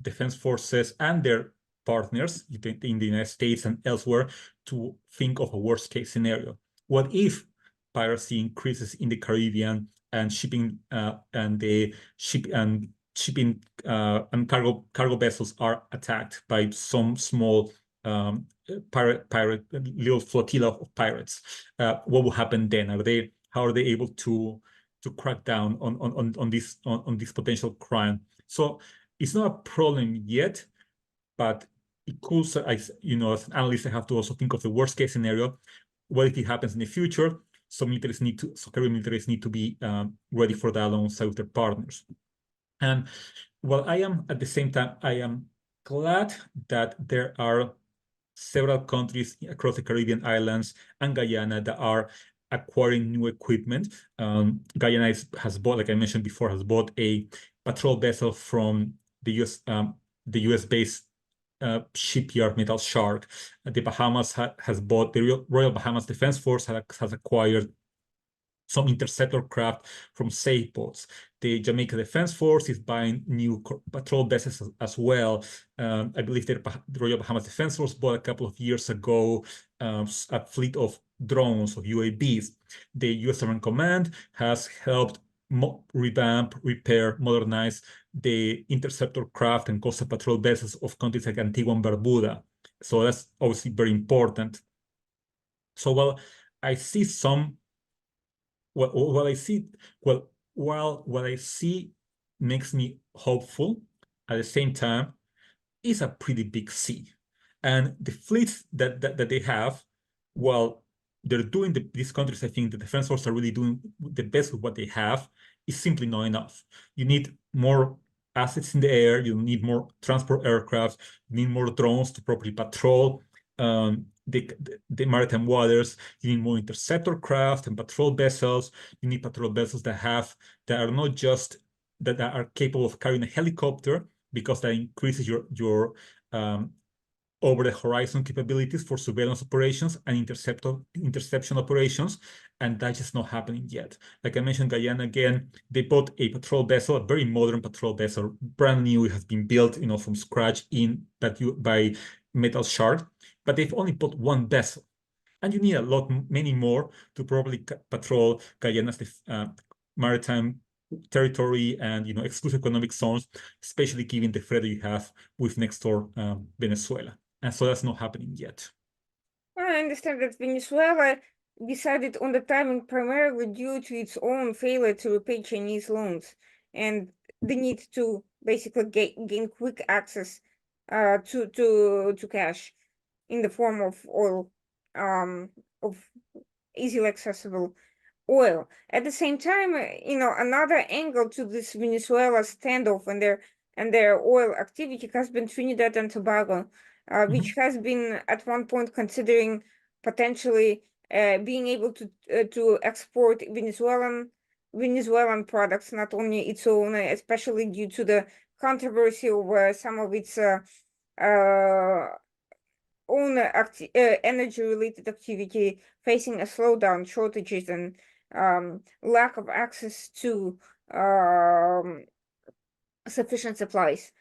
defense forces and their partners in the United States and elsewhere to think of a worst case scenario. What if piracy increases in the Caribbean and shipping and cargo vessels are attacked by some small pirate little flotilla of pirates? What will happen then? How are they able to crack down on this potential crime? So it's not a problem yet, but it could, as an analyst, I have to also think of the worst case scenario. What if it happens in the future? So Caribbean militaries need to be ready for that alongside with their partners. And while at the same time, I am glad that there are several countries across the Caribbean islands and Guyana that are acquiring new equipment. Guyana has bought, like I mentioned before, has bought a patrol vessel from the US based shipyard Metal Shark. The Bahamas has bought the Royal Bahamas Defense Force has acquired some interceptor craft from safe boats. The Jamaica Defense Force is buying new patrol vessels as well. I believe the Royal Bahamas Defense Force bought a couple of years ago a fleet of drones, of UAVs. The U.S. Army Command has helped revamp, repair, modernize the interceptor craft and coastal patrol vessels of countries like Antigua and Barbuda. So that's obviously very important. So while I see some what I see, while what I see makes me hopeful, at the same time, it's a pretty big sea. And the fleets that they have, while they're doing these countries, I think the defense forces are really doing the best with what they have, is simply not enough. You need more assets in the air, you need more transport aircraft, you need more drones to properly patrol the maritime waters. You need more interceptor craft and patrol vessels. You need patrol vessels that are not just that are capable of carrying a helicopter, because that increases your over the horizon capabilities for surveillance operations and interception operations, and that's just not happening yet. Like I mentioned, Guyana again, they bought a patrol vessel, a very modern patrol vessel, brand new. It has been built, from scratch by Metal Shark, but they've only bought one vessel, and you need many more to probably patrol Guyana's maritime territory and exclusive economic zones, especially given the threat you have with next door Venezuela. And so that's not happening yet. I understand that Venezuela decided on the timing primarily due to its own failure to repay Chinese loans and the need to basically gain quick access to cash in the form of oil, of easily accessible oil. At the same time, another angle to this Venezuela standoff and their oil activity has been Trinidad and Tobago, which has been at one point considering potentially being able to export Venezuelan products, not only its own, especially due to the controversy over some of its own energy-related activity facing a slowdown, shortages, and lack of access to sufficient supplies.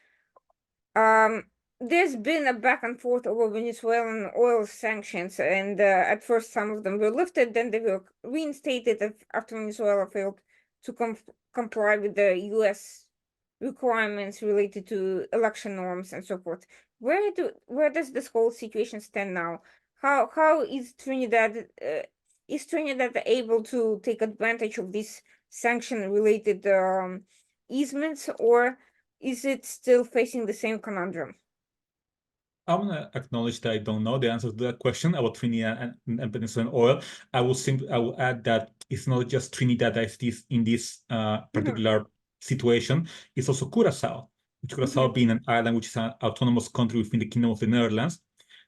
There's been a back and forth over Venezuelan oil sanctions, and at first some of them were lifted, then they were reinstated after Venezuela failed to comply with the U.S. requirements related to election norms and so forth. Where does this whole situation stand now? How is Trinidad able to take advantage of these sanction-related easements, or is it still facing the same conundrum? I want to acknowledge that I don't know the answer to that question about Trinidad and Venezuelan oil. I will add that it's not just Trinidad that is in this particular situation. It's also Curacao, which Curacao being an island which is an autonomous country within the Kingdom of the Netherlands.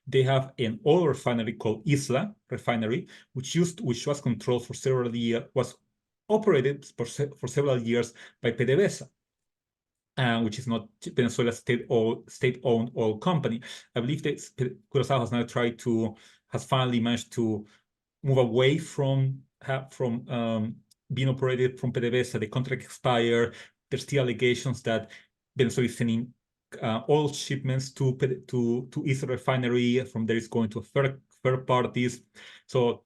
They have an oil refinery called Isla Refinery, which was controlled for several years, was operated for several years by PDVSA. Which is not Venezuela's state-owned oil company. I believe that Curaçao has finally managed to move away from being operated from PDVSA. The contract expired. There's still allegations that Venezuela is sending oil shipments to Isla Refinery. From there, it's going to third parties. So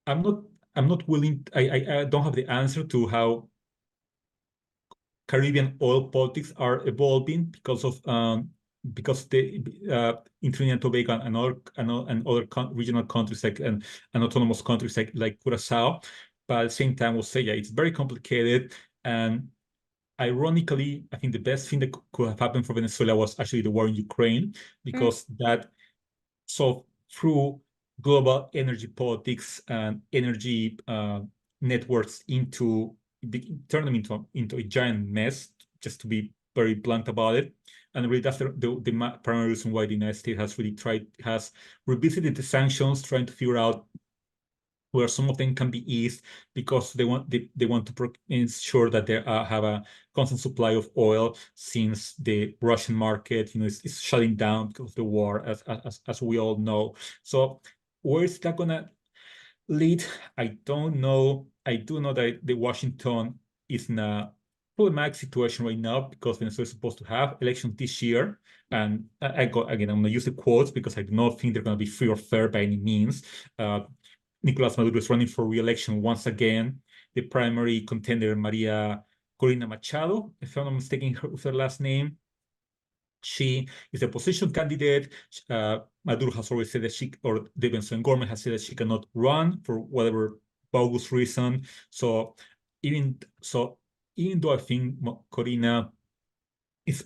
I'm not willing. I don't have the answer to how Caribbean oil politics are evolving because in Trinidad and Tobago and other regional countries and autonomous countries like Curacao. But at the same time, we'll say, yeah, it's very complicated. And ironically, I think the best thing that could have happened for Venezuela was actually the war in Ukraine, because that through global energy politics and energy networks turn them into a giant mess, just to be very blunt about it. And really, that's the primary reason why the United States has revisited the sanctions, trying to figure out where some of them can be eased because they want to ensure that they have a constant supply of oil, since the Russian market, is shutting down because of the war, as we all know. So where is that gonna lead? I don't know. I do know that the Washington is in a problematic situation right now because Venezuela is supposed to have elections this year. And I'm gonna use the quotes because I do not think they're gonna be free or fair by any means. Nicolas Maduro is running for re-election once again. The primary contender, Maria Corina Machado, if I'm not mistaken with her last name, she is a opposition candidate. Maduro has already said that the Venezuelan government has said that she cannot run for whatever bogus reason. So even though I think Corina is,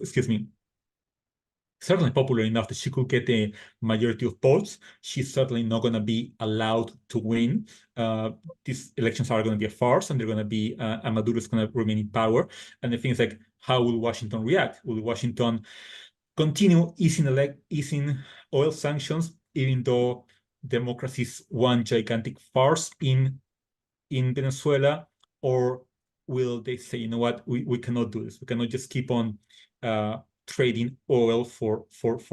certainly popular enough that she could get the majority of votes, she's certainly not going to be allowed to win. These elections are going to be a farce, and they're going to be, and Maduro is going to remain in power. And the thing is, like, how will Washington react? Will Washington continue easing oil sanctions, even though democracy is one gigantic farce in Venezuela? Or will they say, you know what, we cannot do this. We cannot just keep on trading oil for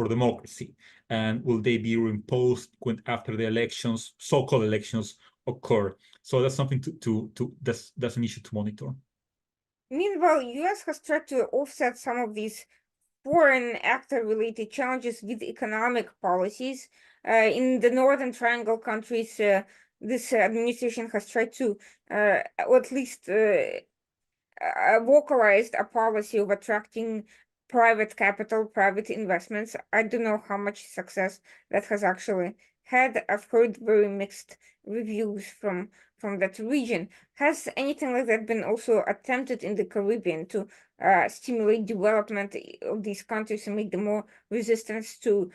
democracy? And will they be reimposed after the elections, so-called elections, occur? So that's something that's an issue to monitor. Meanwhile, US has tried to offset some of these foreign actor-related challenges with economic policies. In the Northern Triangle countries, this administration has tried to, or at least vocalized a policy of attracting private capital, private investments. I don't know how much success that has actually had. I've heard very mixed reviews from that region. Has anything like that been also attempted in the Caribbean to stimulate development of these countries and make them more resistant to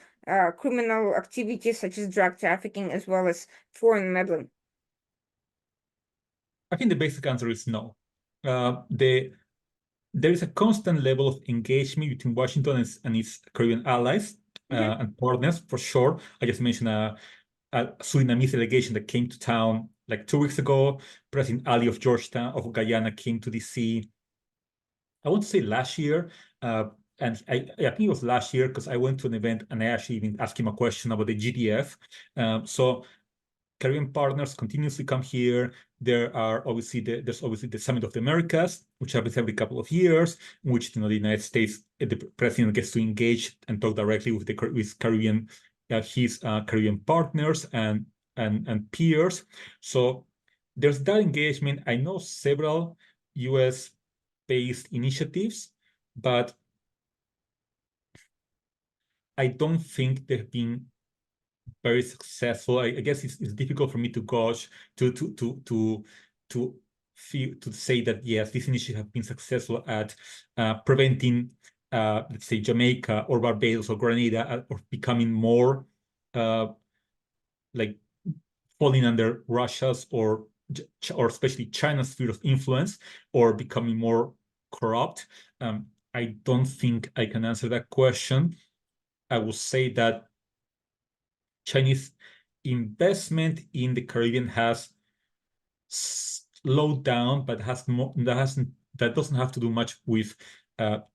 criminal activities such as drug trafficking as well as foreign meddling? I think the basic answer is no. There is a constant level of engagement between Washington and its Caribbean allies and partners, for sure. I just mentioned a Surinamese delegation that came to town like 2 weeks ago. President Ali of Guyana came to DC, I want to say last year. And I think it was last year because I went to an event and I actually even asked him a question about the GDF. So Caribbean partners continuously come here. There's obviously the Summit of the Americas, which happens every couple of years, in which the United States, the president gets to engage and talk directly with Caribbean, his Caribbean partners and peers. So there's that engagement. I know several U.S.-based initiatives, but I don't think they've been very successful. I guess it's difficult for me to gauge to say that yes, this initiative have been successful at preventing, let's say, Jamaica or Barbados or Grenada or becoming more like falling under Russia's or especially China's sphere of influence, or becoming more corrupt. I don't think I can answer that question. I will say that Chinese investment in the Caribbean has slowed down, but that doesn't have to do much with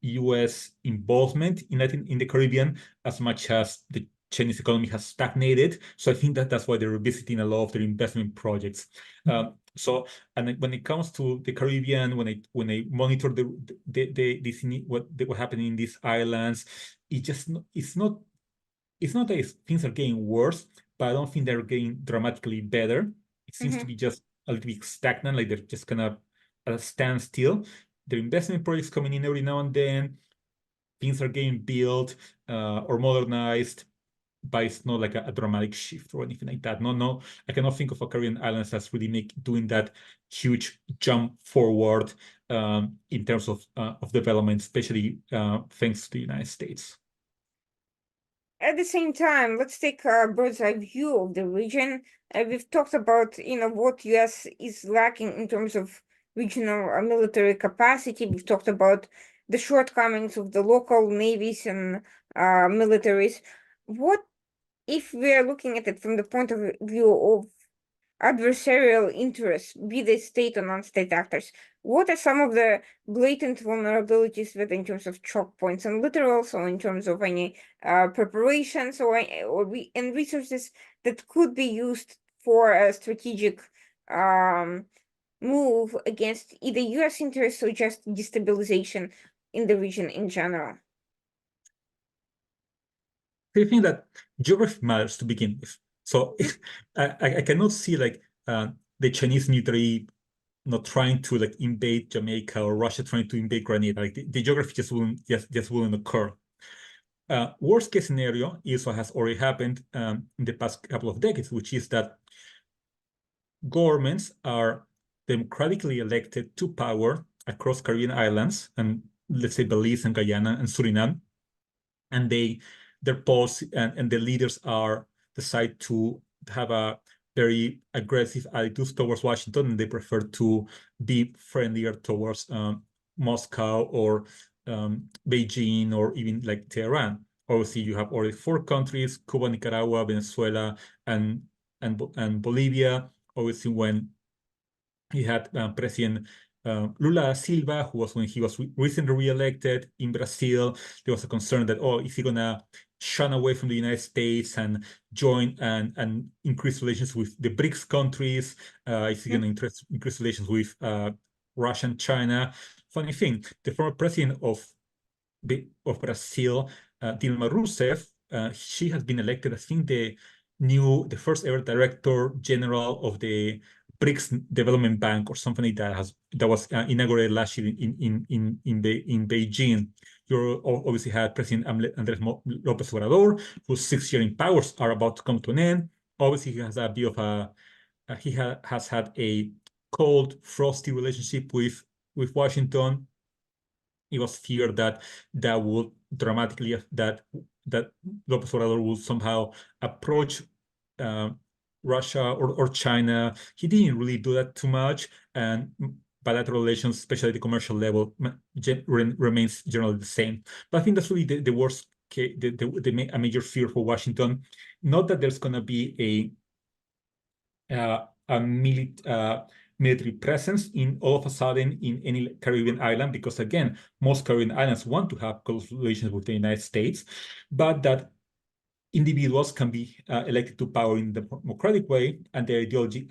U.S. involvement in the Caribbean as much as the Chinese economy has stagnated. So I think that's why they're revisiting a lot of their investment projects. So, and when it comes to the Caribbean, when I monitor what happening in these islands, it's not that things are getting worse, but I don't think they're getting dramatically better. It seems to be just a little bit stagnant, like they're just kind of at a standstill. Their investment projects coming in every now and then. Things are getting built or modernized, but it's not like a dramatic shift or anything like that. No, I cannot think of a Caribbean islands that's really doing that huge jump forward in terms of development, especially thanks to the United States. At the same time, let's take a bird's eye view of the region. We've talked about, what US is lacking in terms of regional military capacity. We've talked about the shortcomings of the local navies and militaries. What if we're looking at it from the point of view of adversarial interests, be they state or non-state actors? What are some of the blatant vulnerabilities with in terms of choke points and literals, or in terms of any preparations and resources that could be used for a strategic move against either U.S. interests or just destabilization in the region in general? I think that geography matters to begin with. So I cannot see like the Chinese military not trying to like invade Jamaica or Russia trying to invade Grenada. Like the geography just wouldn't occur. Worst case scenario is what has already happened in the past couple of decades, which is that governments are democratically elected to power across Caribbean islands, and let's say Belize and Guyana and Suriname, and their policy and the leaders decide to have a very aggressive attitude towards Washington, and they prefer to be friendlier towards Moscow or Beijing or even like Tehran. Obviously, you have already 4 countries: Cuba, Nicaragua, Venezuela, and Bolivia. Obviously, when he had President Lula da Silva, who was when he was recently re-elected in Brazil, there was a concern that, oh, is he gonna shun away from the United States and join and increase relations with the BRICS countries? Is he gonna increase relations with Russia and China? Funny thing, the former president of Brazil, Dilma Rousseff, she has been elected, I think, the first ever director general of the BRICS Development Bank or something like that was inaugurated last year in Beijing. You obviously had President Andrés López Obrador, whose 6 year in powers are about to come to an end. Obviously, he has a bit of has had a cold, frosty relationship with Washington. It was feared that would dramatically that López Obrador would somehow approach Russia or China. He didn't really do that too much, and bilateral relations, especially at the commercial level, remains generally the same. But I think that's really the worst case, a major fear for Washington. Not that there's going to be a military presence in all of a sudden in any Caribbean island, because again, most Caribbean islands want to have close relations with the United States, but that individuals can be elected to power in the democratic way, and their ideology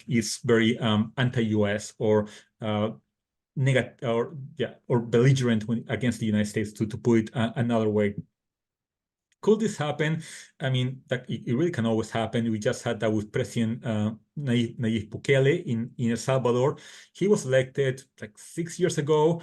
is very anti-US or negative or belligerent against the United States, to put it another way. Could this happen? I mean, it really can always happen. We just had that with President Nayib Bukele in El Salvador. He was elected like 6 years ago,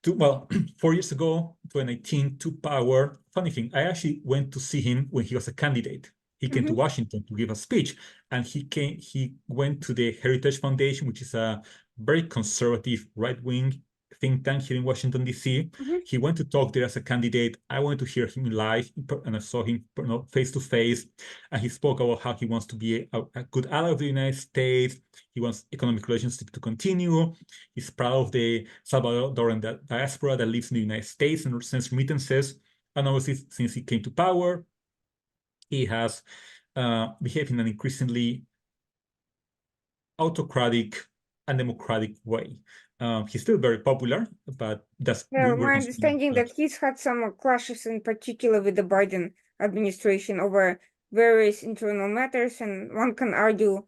4 years ago, 2019, to power. Funny thing, I actually went to see him when he was a candidate. He came to Washington to give a speech, and he went to the Heritage Foundation, which is a very conservative right-wing think tank here in Washington, D.C. He went to talk there as a candidate. I wanted to hear him live, and I saw him face to face. And he spoke about how he wants to be a good ally of the United States. He wants economic relations to continue. He's proud of the Salvadoran diaspora that lives in the United States and sends remittances. And obviously, since he came to power, he has behaved in an increasingly autocratic and democratic way. He's still very popular, but my understanding that he's had some clashes, in particular with the Biden administration, over various internal matters, and one can argue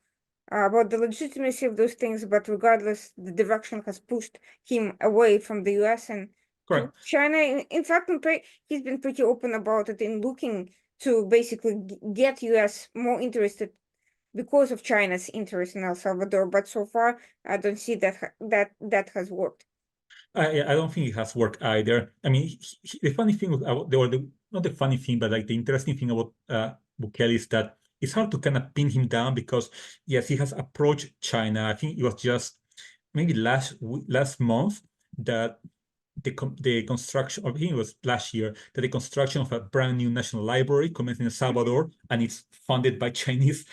about the legitimacy of those things, but regardless, the direction has pushed him away from the US and to China. In fact, he's been pretty open about it in looking to basically get US more interested because of China's interest in El Salvador, but so far I don't see that has worked. I don't think it has worked either. I mean, the funny thing about not the funny thing, but like the interesting thing about Bukele is that it's hard to kind of pin him down, because yes, he has approached China. I think it was just maybe last month that the construction, or I think it was last year, that the construction of a brand new national library commenced in El Salvador, and it's funded by Chinese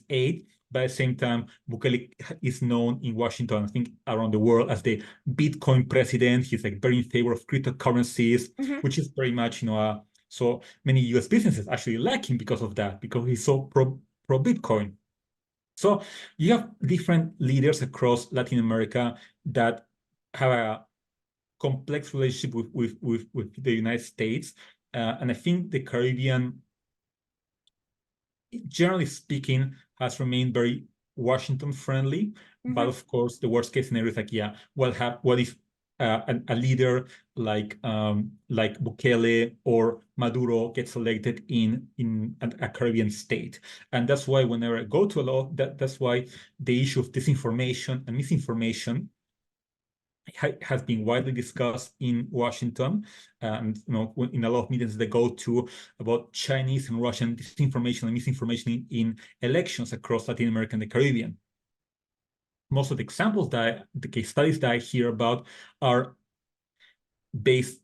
aid. But at the same time, Bukele is known in Washington, I think around the world, as the Bitcoin president. He's like very in favor of cryptocurrencies, which is very much, so many US businesses actually like him because of that, because he's so pro Bitcoin. So you have different leaders across Latin America that have a complex relationship with the United States. And I think the Caribbean, generally speaking, has remained very Washington friendly. But of course, the worst case scenario is like, yeah, what if a leader like Bukele or Maduro gets elected in a Caribbean state? And that's why whenever I go to a law, that's why the issue of disinformation and misinformation has been widely discussed in Washington, and in a lot of meetings they go to about Chinese and Russian disinformation and misinformation in elections across Latin America and the Caribbean. Most of the examples the case studies that I hear about are based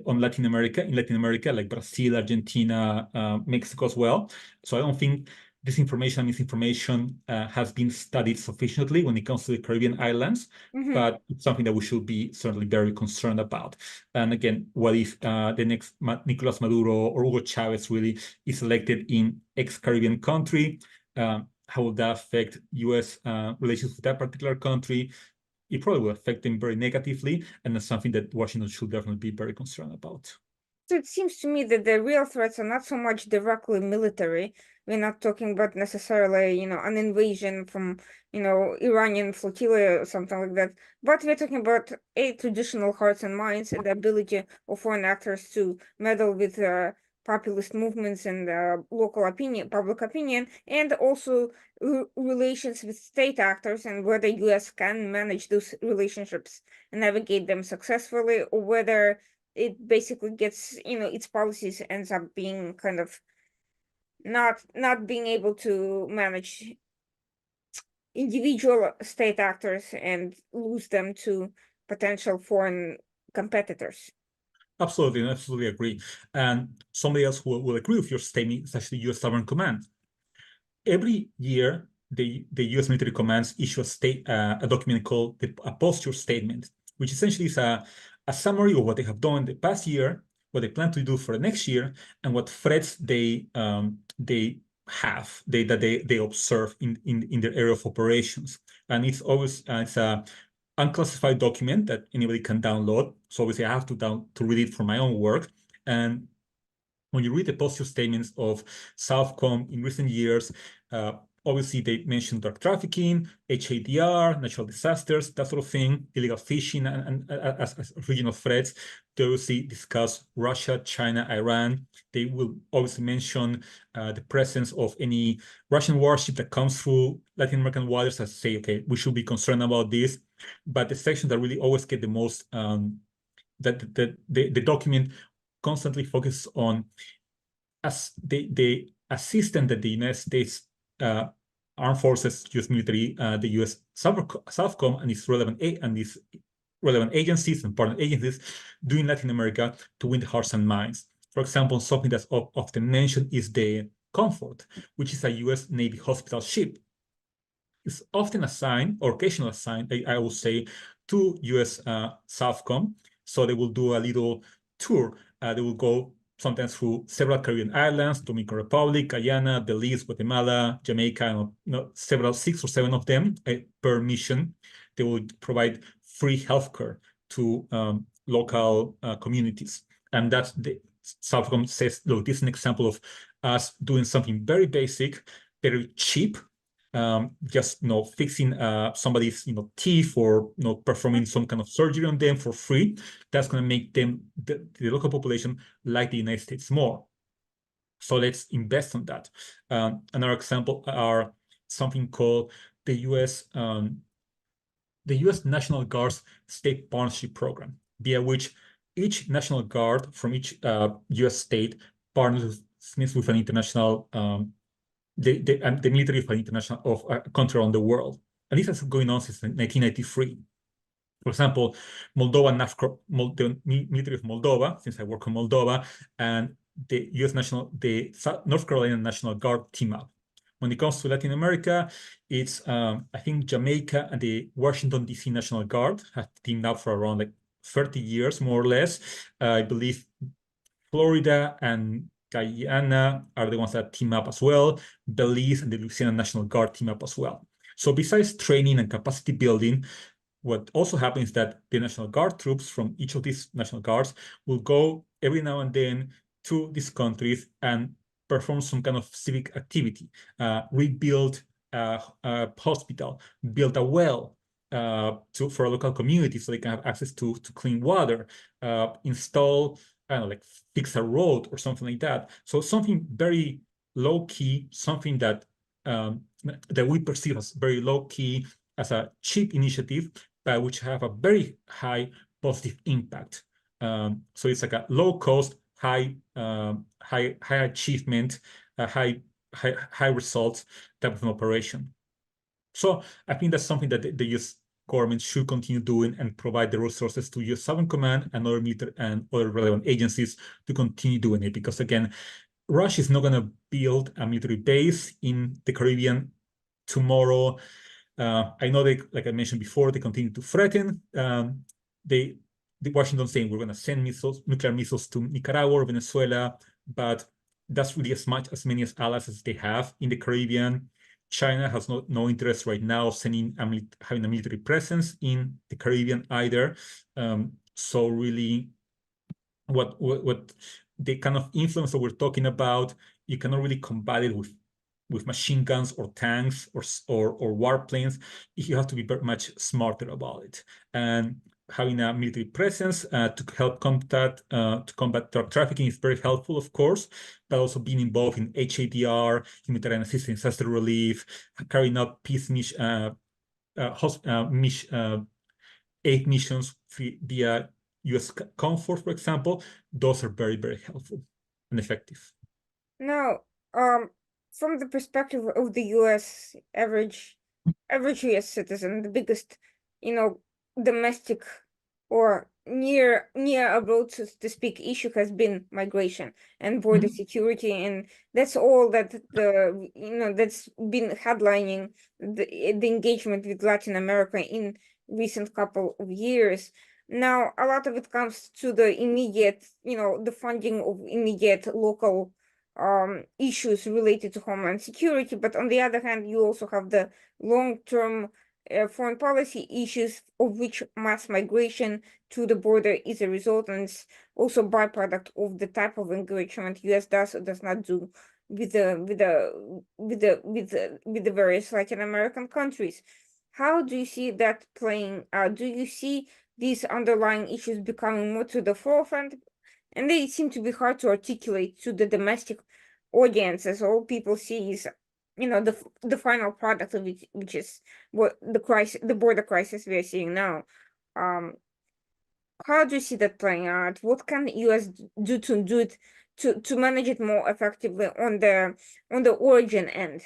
on Latin America, like Brazil, Argentina, Mexico as well. So I don't think disinformation and misinformation has been studied sufficiently when it comes to the Caribbean islands, but it's something that we should be certainly very concerned about. And again, what if the next Nicolas Maduro or Hugo Chavez really is elected in ex-Caribbean country? How will that affect U.S. Relations with that particular country? It probably will affect them very negatively, and that's something that Washington should definitely be very concerned about. So it seems to me that the real threats are not so much directly military. We're not talking about necessarily, an invasion from, Iranian flotilla or something like that. But we're talking about traditional hearts and minds and the ability of foreign actors to meddle with populist movements and local public opinion, and also relations with state actors, and whether U.S. can manage those relationships and navigate them successfully, or whether it basically gets, its policies ends up being kind of not being able to manage individual state actors and lose them to potential foreign competitors. Absolutely, I absolutely agree. And somebody else who will agree with your statement is actually U.S. Sovereign Command. Every year, the U.S. military commands issue a document called a posture statement, which essentially is a summary of what they have done in the past year, what they plan to do for the next year, and what threats they observe in their area of operations. And it's always it's a unclassified document that anybody can download. So obviously I have to read it for my own work. And when you read the posture statements of Southcom in recent years, obviously they mention drug trafficking, HADR, natural disasters, that sort of thing, illegal fishing, and as regional threats. They obviously discuss Russia, China, Iran. They will obviously mention the presence of any Russian warship that comes through Latin American waters and say, okay, we should be concerned about this. But the sections that really always get the most, the document constantly focuses on as the assistance that the United States armed forces, U.S. military, the U.S. Southcom and its relevant agencies and partner agencies do in Latin America to win the hearts and minds. For example, something that's often mentioned is the Comfort, which is a U.S. Navy hospital ship. It's often assigned, or occasionally assigned, I will say, to U.S. Southcom. So they will do a little tour. They will go sometimes through several Caribbean islands, Dominican Republic, Guyana, Belize, Guatemala, Jamaica, several, 6 or 7 of them per mission. They will provide free healthcare to local communities. And that's the Southcom says, look, this is an example of us doing something very basic, very cheap, just fixing somebody's teeth or performing some kind of surgery on them for free. That's going to make them the local population like the United States more. So let's invest on that. Another example are something called the U.S. National Guard's State Partnership Program, via which each National Guard from each U.S. state partners with an international the military of an international a country around the world. And this has been going on since 1993. For example, Moldova, the military of Moldova, since I work in Moldova, and the North Carolina National Guard team up. When it comes to Latin America, it's I think Jamaica and the Washington D.C. National Guard have teamed up for around 30 years, more or less. I believe Florida and Guyana are the ones that team up as well. Belize and the Louisiana National Guard team up as well. So besides training and capacity building, what also happens is that the National Guard troops from each of these National Guards will go every now and then to these countries and perform some kind of civic activity, rebuild a hospital, build a well for a local community so they can have access to clean water, install, I don't know, like fix a road or something like that. So something very low key, something that we perceive as very low key, as a cheap initiative, but which have a very high positive impact. So it's like a low cost, high achievement, high results type of an operation. So I think that's something that the U.S. government should continue doing and provide the resources to U.S. Southern Command and other military and other relevant agencies to continue doing it. Because again, Russia is not going to build a military base in the Caribbean tomorrow. I know they, like I mentioned before, they continue to threaten. The Washington saying we're going to send nuclear missiles to Nicaragua or Venezuela, but that's really as many allies as they have in the Caribbean. China has no interest right now of having a military presence in the Caribbean either. So really, what the kind of influence that we're talking about, you cannot really combat it with machine guns or tanks or warplanes. You have to be very much smarter about it. And having a military presence to help combat drug trafficking is very helpful, of course, but also being involved in HADR, humanitarian assistance, disaster relief, carrying out peace aid missions via U.S. Comfort, for example. Those are very, very helpful and effective. Now, from the perspective of the U.S. average U.S. citizen, the biggest, domestic or near abroad, so to speak, issue has been migration and border security, and that's all that that's been headlining the engagement with Latin America in recent couple of years. Now, a lot of it comes to the immediate, the funding of immediate local issues related to homeland security, but on the other hand, you also have the long-term foreign policy issues, of which mass migration to the border is a result, and it's also byproduct of the type of engagement US does or does not do with the various Latin American countries. How do you see that playing out? Do you see these underlying issues becoming more to the forefront? And they seem to be hard to articulate to the domestic audiences. All people see is, the final product of it, which is what the border crisis we are seeing now. How do you see that playing out? What can US do to manage it more effectively on the origin end?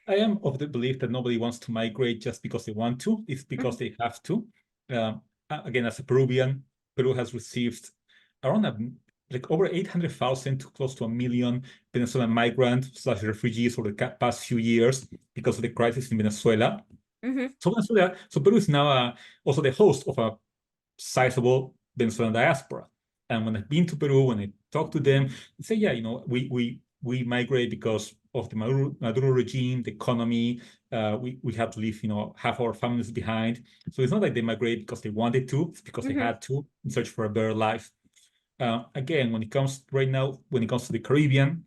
I am of the belief that nobody wants to migrate just because they want to. It's because they have to. Again, as a Peruvian, Peru has received around like over 800,000 to close to 1 million Venezuelan migrants/refugees over the past few years because of the crisis in Venezuela. So Peru is now also the host of a sizable Venezuelan diaspora. And when I've been to Peru, when I talk to them, they say, yeah, we migrate because of the Maduro regime, the economy. We have to leave, half our families behind. So it's not like they migrate because they wanted to, it's because they had to in search for a better life. Again, when it comes to the Caribbean,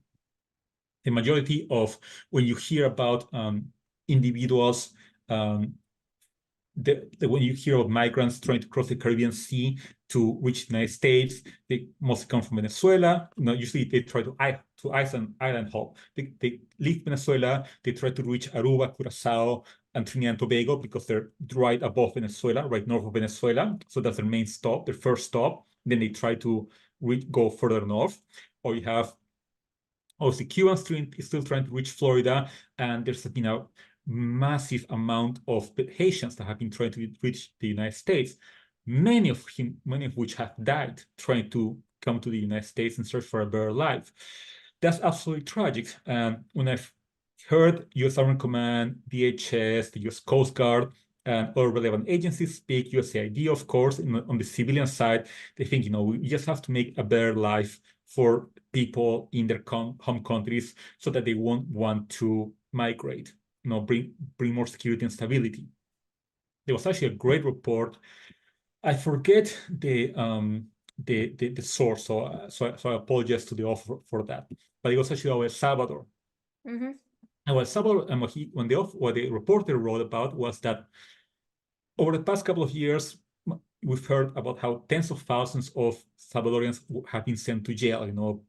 the majority of when you hear about individuals, when you hear about migrants trying to cross the Caribbean Sea to reach the United States, they mostly come from Venezuela. Usually they try to island hop. They leave Venezuela, they try to reach Aruba, Curacao, and Trinidad and Tobago because they're right above Venezuela, right north of Venezuela. So that's their main stop, their first stop. Then they try to go further north. Or you have obviously Cubans still trying to reach Florida, and there's been a massive amount of Haitians that have been trying to reach the United States, many of which have died trying to come to the United States and search for a better life. That's absolutely tragic. When I've heard U.S. Army Command, DHS, the U.S. Coast Guard, and other relevant agencies speak, USAID, of course, on the civilian side, they think, we just have to make a better life for people in their home countries so that they won't want to migrate, bring more security and stability. There was actually a great report. I forget the source, so I apologize to the author for that. But it was actually El Salvador. Mm-hmm. And El Salvador, and what the reporter wrote about was that over the past couple of years, we've heard about how tens of thousands of Salvadorians have been sent to jail.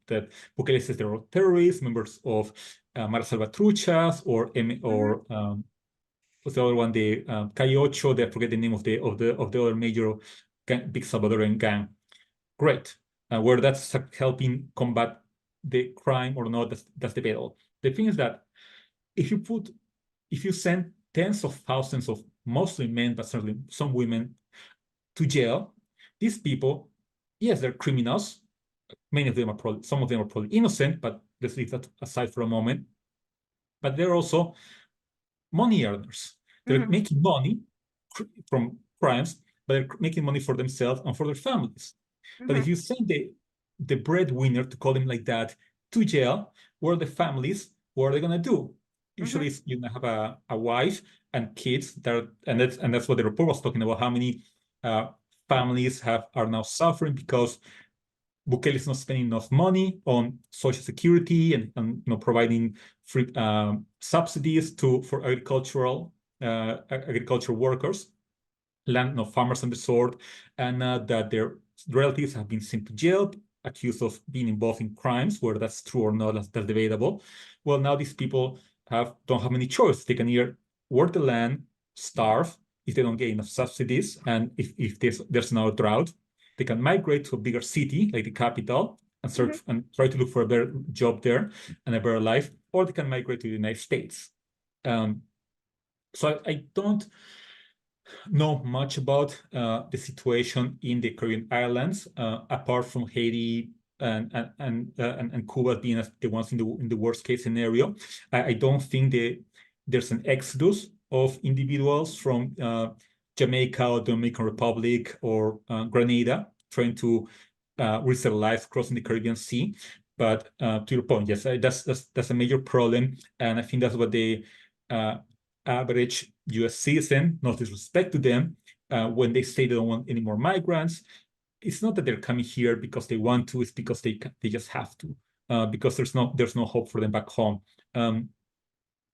That Bukele says they're terrorists, members of Mara Salvatruchas, or what's the other one? The Calle Ocho. I forget the name of the other major big Salvadorian gang. Great, where that's helping combat the crime or not, that's debatable. The thing is that if you send tens of thousands of mostly men, but certainly some women, to jail, these people, yes, they're criminals. Some of them are probably innocent, but let's leave that aside for a moment. But they're also money earners. They're making money from crimes, but they're making money for themselves and for their families. But if you send the breadwinner, to call him like that, to jail, where the families, what are they gonna do? Usually, you have a wife and kids and that's what the report was talking about. How many families are now suffering because Bukele is not spending enough money on social security and providing free subsidies for agricultural workers, farmers and the sort, and that their relatives have been sent to jail, accused of being involved in crimes. Whether that's true or not, that's debatable. Well, now these people don't have any choice. They can either work the land, starve if they don't get enough subsidies, and if there's now a drought, they can migrate to a bigger city like the capital and search and try to look for a better job there and a better life, or they can migrate to the United States. So I don't know much about the situation in the Caribbean islands, apart from Haiti and Cuba being the ones in the worst case scenario. I don't think there's an exodus of individuals from Jamaica or Dominican Republic or Grenada trying to resettle life crossing the Caribbean Sea. But to your point, yes, that's a major problem, and I think that's what the average U.S. citizen, no disrespect to them, when they say they don't want any more migrants, it's not that they're coming here because they want to, it's because they just have to, because there's no hope for them back home.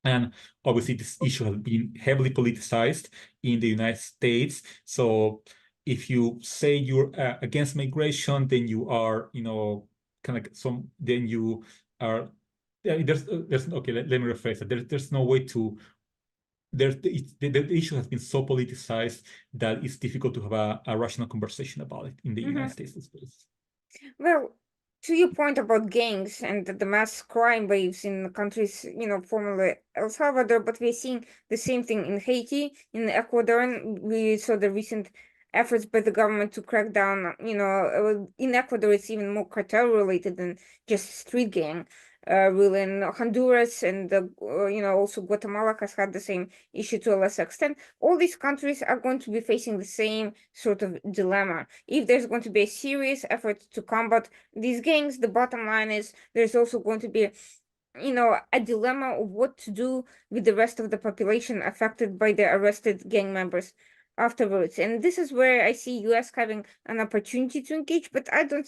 And obviously this issue has been heavily politicized in the United States. So if you say you're against migration, then you are, then you are, there's okay, let me rephrase it. There's no way to, the issue has been so politicized that it's difficult to have a rational conversation about it in the United States. Well, to your point about gangs and the mass crime waves in countries, formerly El Salvador, but we're seeing the same thing in Haiti, in Ecuador, and we saw the recent efforts by the government to crack down, in Ecuador, it's even more cartel related than just street gang. Really, in Honduras and also Guatemala has had the same issue to a lesser extent. All these countries are going to be facing the same sort of dilemma. If there's going to be a serious effort to combat these gangs, the bottom line is there's also going to be a dilemma of what to do with the rest of the population affected by the arrested gang members afterwards. And this is where I see US having an opportunity to engage, but I don't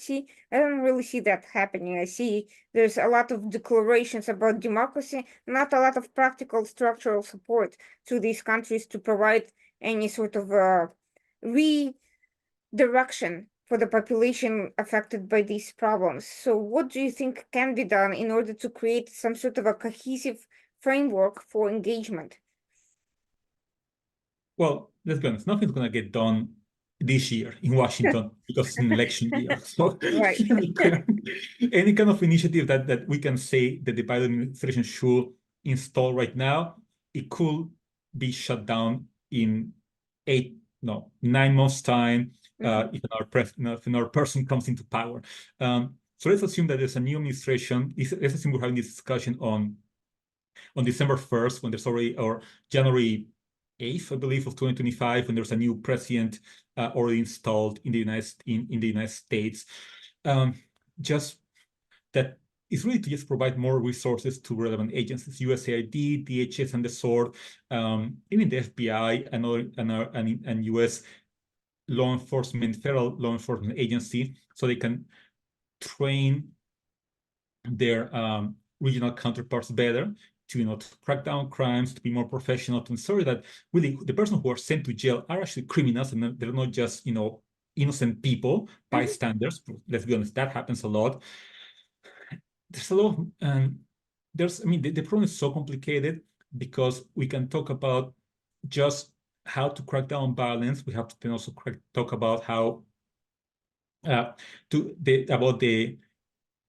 really see that happening. I see there's a lot of declarations about democracy, not a lot of practical structural support to these countries to provide any sort of redirection for the population affected by these problems. So what do you think can be done in order to create some sort of a cohesive framework for engagement? Well, let's be honest, nothing's going to get done this year in Washington because it's an election year. So Right. any kind of initiative that we can say that the Biden administration should install right now, it could be shut down in 9 months' time if another person comes into power. So let's assume that there's a new administration. Let's assume we're having this discussion on December 1st, when there's already, or January 8th, I believe, of 2025, when there's a new president already installed in the United States. Just that is really to just provide more resources to relevant agencies, USAID, DHS, and the sort, even the FBI and US law enforcement, federal law enforcement agency, so they can train their regional counterparts better to crack down crimes, to be more professional, to ensure that really the person who are sent to jail are actually criminals and they're not just innocent people, bystanders. Let's be honest, that happens a lot. There's a lot, and the problem is so complicated because we can talk about just how to crack down violence. We have to then also talk about how about the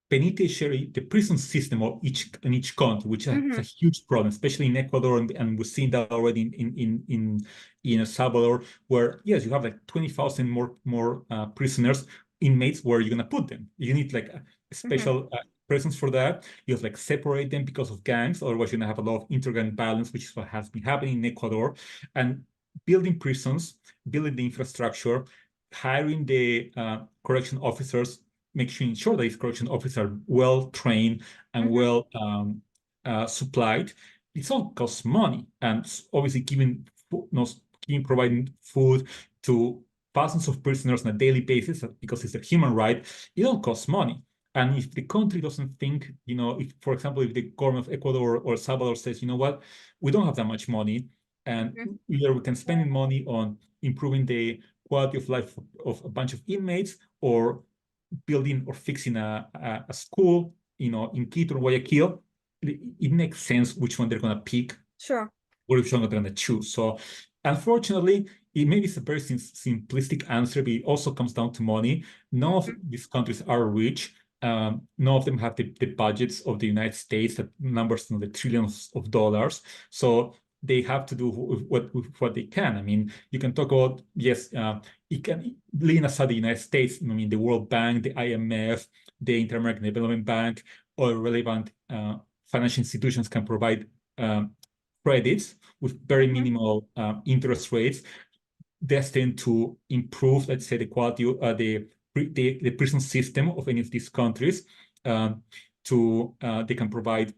penitentiary, the prison system of each country, which is a huge problem, especially in Ecuador, and we've seen that already in El Salvador, where yes, you have like 20,000 more prisoners, inmates. Where you're gonna put them? You need like a special prisons for that. You have like separate them because of gangs, otherwise you're gonna have a lot of intergang violence, which is what has been happening in Ecuador. And building prisons, building the infrastructure, hiring the correction officers, making sure that these correction officers are well trained and well supplied. It all costs money, and obviously providing food to thousands of prisoners on a daily basis because it's a human right. It all costs money. And if the country doesn't think, if, for example, if the government of Ecuador or El Salvador says, you know what, we don't have that much money, and either we can spend money on improving the quality of life of a bunch of inmates, or building or fixing a school, in Quito or Guayaquil, it makes sense which one they're going to pick. Sure. Or which one they're going to choose. So unfortunately, maybe it's a very simplistic answer, but it also comes down to money. None of these countries are rich. None of them have the budgets of the United States, that numbers in the trillions of dollars. So they have to do what they can. I mean, you can talk about, yes, it can, leaving aside the United States, the World Bank, the IMF, the Inter-American Development Bank, or relevant financial institutions can provide credits with very minimal interest rates, destined to improve, let's say, the quality of the prison system of any of these countries. They can provide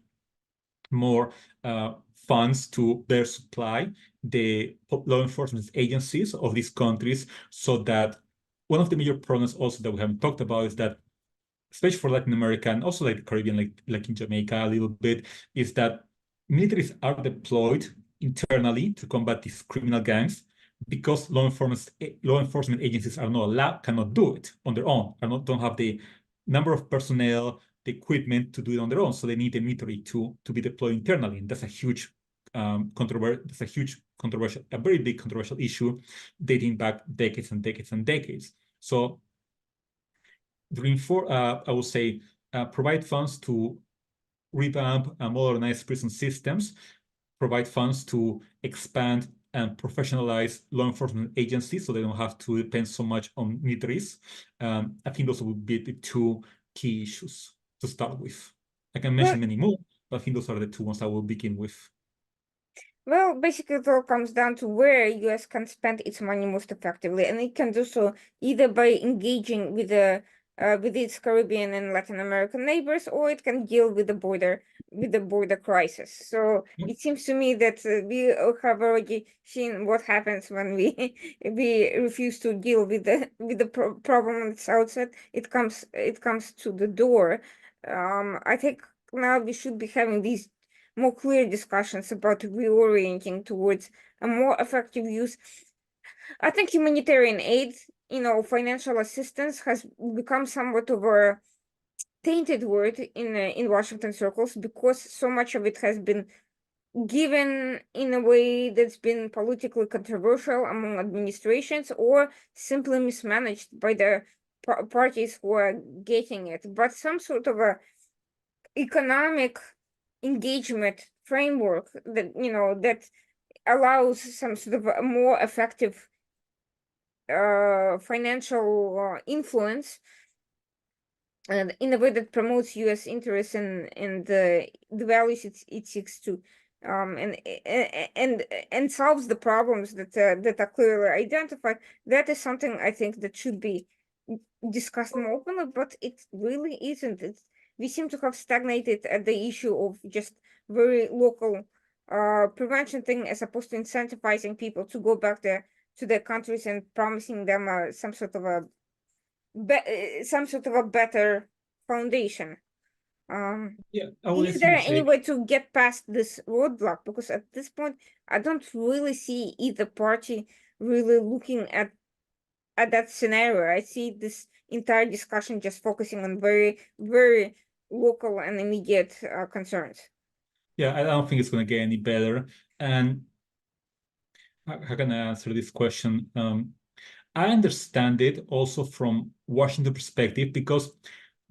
more funds to better supply the law enforcement agencies of these countries, so that one of the major problems also that we haven't talked about is that, especially for Latin America and also like the Caribbean, like in Jamaica a little bit, is that militaries are deployed internally to combat these criminal gangs because law enforcement agencies cannot do it on their own, don't have the number of personnel, the equipment to do it on their own. So they need the military to be deployed internally, and that's a huge controversial, a very big controversial issue dating back decades and decades and decades. So I would say provide funds to revamp and modernize prison systems, provide funds to expand and professionalize law enforcement agencies so they don't have to depend so much on militaries. I think those would be the two key issues to start with. I can mention many more, but I think those are the two ones I will begin with. Well, basically, it all comes down to where US can spend its money most effectively, and it can do so either by engaging with its Caribbean and Latin American neighbors, or it can deal with the border crisis. So it seems to me that we have already seen what happens when we refuse to deal with the problem on its outset. It comes to the door. I think now we should be having these more clear discussions about reorienting towards a more effective use. I think humanitarian aid, financial assistance, has become somewhat of a tainted word in Washington circles, because so much of it has been given in a way that's been politically controversial among administrations, or simply mismanaged by the parties who are getting it. But some sort of a economic engagement framework that allows some sort of a more effective financial influence, and in a way that promotes US interests and the values it seeks to and solves the problems that are clearly identified. That is something I think that should be discussed more openly, but it really isn't. we seem to have stagnated at the issue of just very local prevention thing, as opposed to incentivizing people to go back there to their countries and promising them some sort of a better foundation. Yeah, I would Is there essentially any say, way to get past this roadblock? Because at this point, I don't really see either party really looking at that scenario. I see this entire discussion just focusing on very, very local and immediate concerns. yeah, I don't think it's going to get any better. And how can I answer this question? I understand it also from Washington perspective because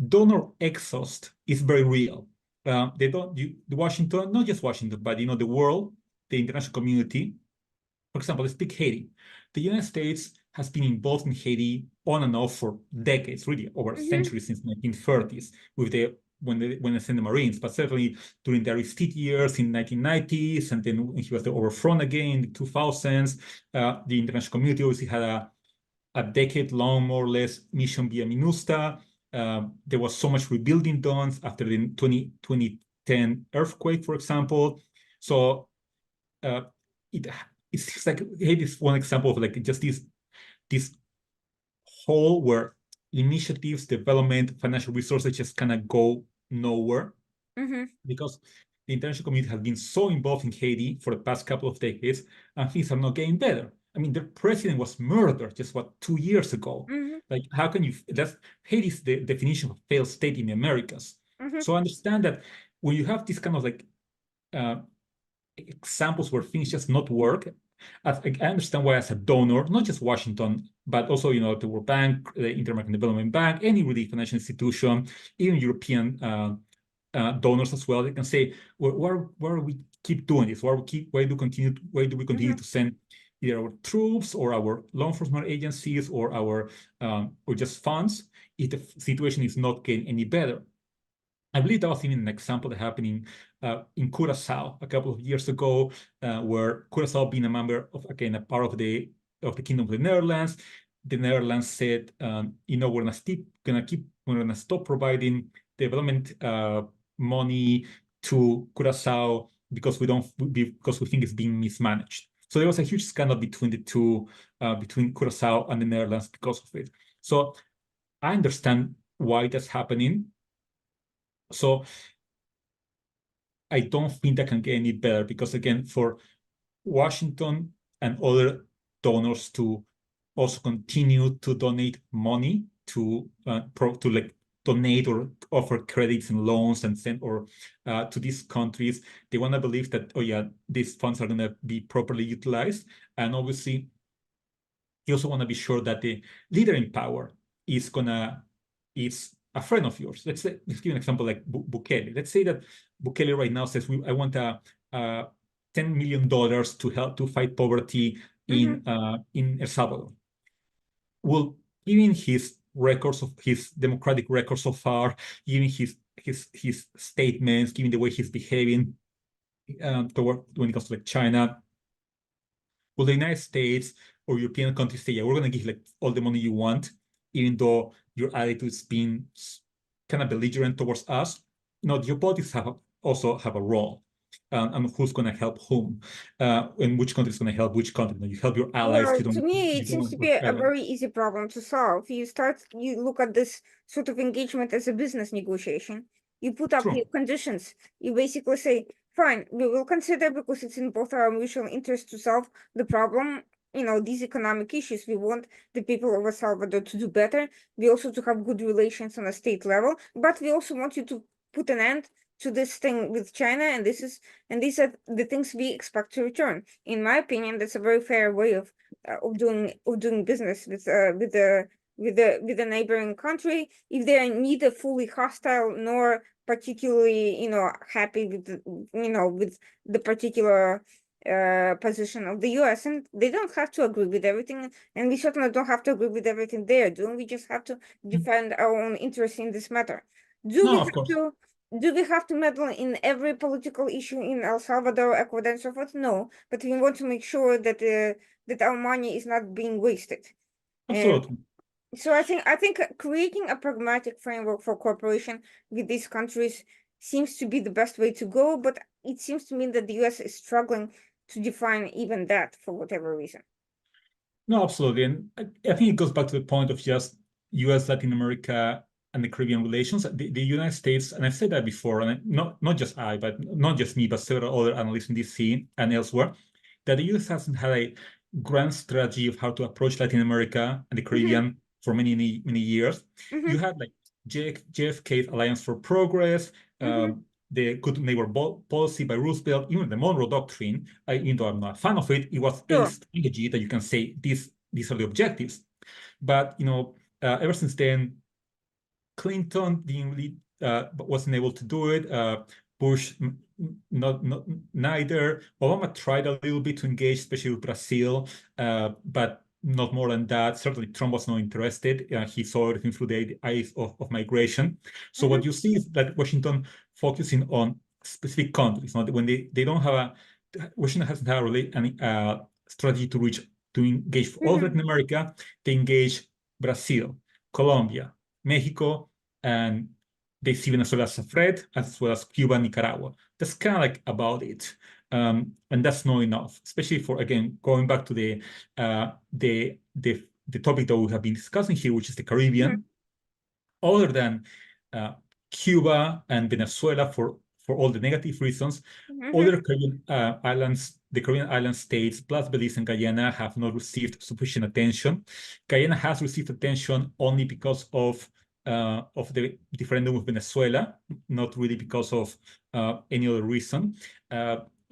donor exhaust is very real. They don't, the Washington, not just Washington, but the world, the international community. For example, let's pick Haiti. The United States has been involved in Haiti on and off for decades, really over centuries, since 1930s, with when they sent the Marines, but certainly during the Aristide years in 1990s, and then when he was the overfront again in the 2000s. The international community obviously had a decade-long, more or less, mission via MINUSTA. There was so much rebuilding done after the 2010 earthquake, for example. So it's like Haiti is one example of like just this hole where initiatives, development, financial resources just kind of go nowhere because the international community has been so involved in Haiti for the past couple of decades, and things are not getting better. I mean, the president was murdered just 2 years ago. Like, how can you? That's Haiti's the definition of a failed state in the Americas. So I understand that when you have this kind of like examples where things just not work, I understand why, as a donor, not just Washington, but also the World Bank, the Inter-American Development Bank, any really financial institution, even European donors as well, they can say, why do we keep doing this? Why do we continue to send either our troops or our law enforcement agencies or our or just funds if the situation is not getting any better? I believe that was even an example that happened in Curacao a couple of years ago, where Curacao, being a member of, again, a part of the Kingdom of the Netherlands, the Netherlands said, we're gonna stop providing development money to Curacao because we think it's being mismanaged. So there was a huge scandal between the two, between Curacao and the Netherlands because of it. So I understand why that's happening. So I don't think that can get any better because, again, for Washington and other donors to also continue to donate money to like donate or offer credits and loans and send to these countries, they want to believe that, oh yeah, these funds are going to be properly utilized. And obviously, you also want to be sure that the leader in power is a friend of yours. Let's give an example like Bukele. Let's say that Bukele right now says, I want $10 million to help to fight poverty in El Salvador. Well, given his democratic record so far, given his statements, given the way he's behaving when it comes to like China, will the United States or European countries say, yeah, we're going to give like all the money you want, even though your attitude's been kind of belligerent towards us? No, geopolitics also have a role. And who's going to help whom, and which country is going to help which country. You help your allies. Well, You don't. to me, You it don't seems want to to be a ally. very easy problem to solve. You look at this sort of engagement as a business negotiation. You put up your True. conditions. You basically say, fine, we will consider, because it's in both our mutual interest to solve the problem, these economic issues. We want the people of El Salvador to do better. We also to have good relations on a state level, but we also want you to put an end to this thing with China, and these are the things we expect to return. In my opinion, that's a very fair way of doing business with the neighboring country. If they are neither fully hostile nor particularly happy with with the particular position of the US, and they don't have to agree with everything, and we certainly don't have to agree with everything they're doing. We just have to defend our own interests in this matter. Do we No, of have course. to do we have to meddle in every political issue in El Salvador, Ecuador, and so forth? No, but we want to make sure that that our money is not being wasted. And Absolutely. So I think creating a pragmatic framework for cooperation with these countries seems to be the best way to go, but it seems to me that the US is struggling to define even that for whatever reason. No, absolutely. And I think it goes back to the point of just US, Latin America, and the Caribbean relations. The United States, and I've said that before, and not just I, but not just me, but several other analysts in DC and elsewhere, that the US hasn't had a grand strategy of how to approach Latin America and the Hmm. Caribbean for many years. Hmm. You had like JFK's Alliance for Progress, Hmm. the Good Neighbor policy by Roosevelt, even the Monroe Doctrine, even though I'm not a fan of it, it was a Sure. strategy that you can say these are the objectives. But ever since then, Clinton didn't really wasn't able to do it. Bush not neither. Obama tried a little bit to engage, especially with Brazil, but not more than that. Certainly, Trump was not interested. He saw everything through the eyes of migration. So Hmm. what you see is that Washington focusing on specific countries. When they don't have Washington hasn't had really any strategy to engage for all Hmm. Latin America. They engage Brazil, Colombia, Mexico, and they see Venezuela as a threat, as well as Cuba and Nicaragua. That's kind of like about it. And that's not enough, especially for, again, going back to the topic that we have been discussing here, which is the Hmm. Caribbean. Other than uh, Cuba and Venezuela for all the negative reasons, Hmm. other Caribbean islands, the Caribbean island states, plus Belize and Guyana, have not received sufficient attention. Guyana has received attention only because of the referendum with Venezuela, not really because of any other reason.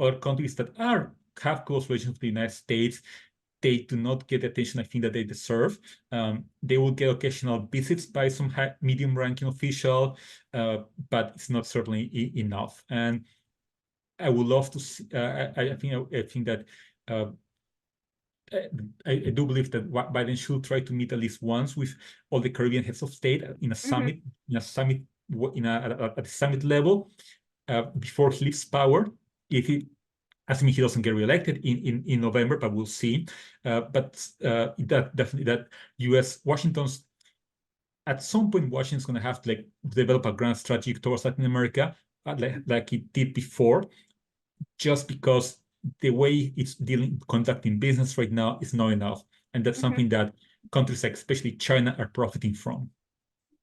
Other countries that have close relations with the United States, they do not get the attention I think that they deserve. They will get occasional visits by some medium-ranking official, but it's not certainly enough. And I would love to see. I think that I do believe that Biden should try to meet at least once with all the Caribbean heads of state in a Hmm. summit, at the summit level before he leaves power. If he Assuming he doesn't get reelected in November, but we'll see. That definitely that U.S. Washington's at some point Washington's going to have to like develop a grand strategy towards Latin America, like it did before, just because the way it's conducting business right now is not enough, and that's Hmm. something that countries like especially China are profiting from.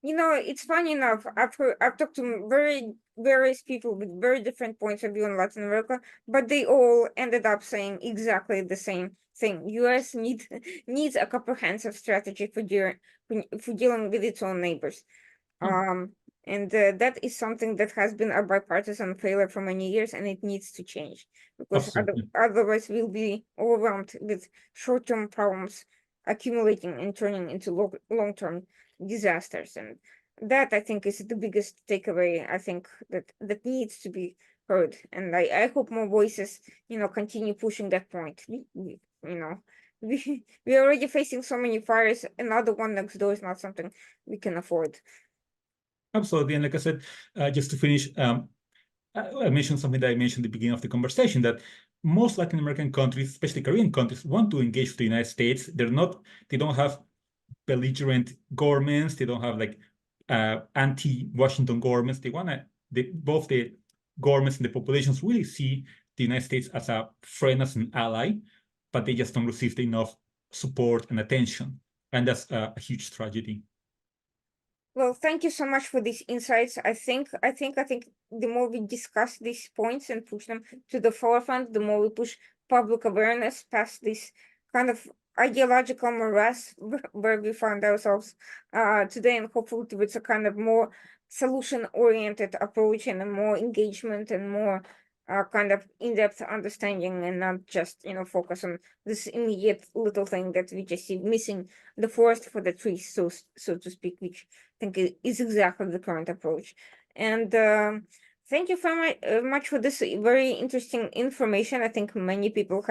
It's funny enough. I've talked to various people with very different points of view on Latin America, but they all ended up saying exactly the same thing. US needs a comprehensive strategy for dealing with its own neighbors. Oh, Um, and that is something that has been a bipartisan failure for many years, and it needs to change because absolutely. otherwise we'll be overwhelmed with short-term problems accumulating and turning into long-term disasters. And that I think is the biggest takeaway. I think that needs to be heard, and I hope more voices, continue pushing that point. We're already facing so many fires. Another one next door is not something we can afford. Absolutely. And like I said, just to finish, I mentioned something that I mentioned at the beginning of the conversation, that most Latin American countries, especially Caribbean countries, want to engage with the United States. They don't have belligerent governments. They don't have like anti-Washington governments. Both the governments and the populations really see the United States as a friend, as an ally, but they just don't receive enough support and attention. And that's a huge tragedy. Well, thank you so much for these insights. I think the more we discuss these points and push them to the forefront, the more we push public awareness past this kind of ideological morass where we find ourselves today, and hopefully towards a kind of more solution-oriented approach and a more engagement and more kind of in-depth understanding, and not just focus on this immediate little thing that we just see missing the forest for the trees, so to speak, which think it is exactly the current approach. And thank you very much for this very interesting information. I think many people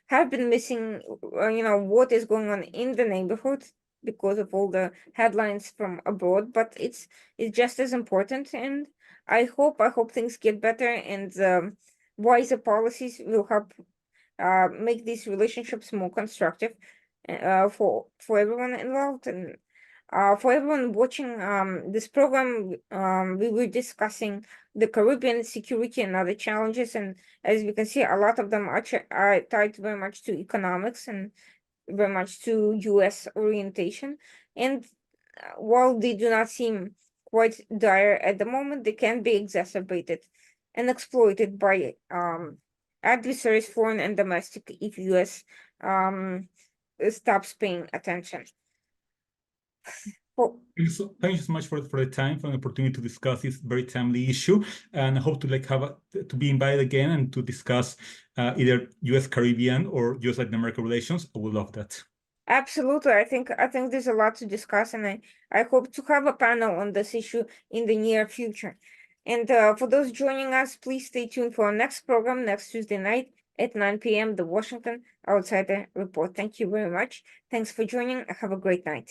have been missing, what is going on in the neighborhood because of all the headlines from abroad. But it's just as important, and I hope things get better, and wiser policies will help make these relationships more constructive for everyone involved. And For everyone watching this program, we were discussing the Caribbean security and other challenges, and as we can see, a lot of them are tied very much to economics and very much to U.S. orientation. And while they do not seem quite dire at the moment, they can be exacerbated and exploited by adversaries, foreign and domestic, if U.S. Stops paying attention. Well, Thank you so much for the time, for the opportunity to discuss this very timely issue, and I hope to to be invited again and to discuss either U.S. Caribbean or U.S. Latin America relations. I would love that. absolutely. I think there's a lot to discuss, and I hope to have a panel on this issue in the near future. And for those joining us, please stay tuned for our next program next Tuesday night at 9 p.m. The Washington Outsider Report. Thank you very much. Thanks for joining. Have a great night.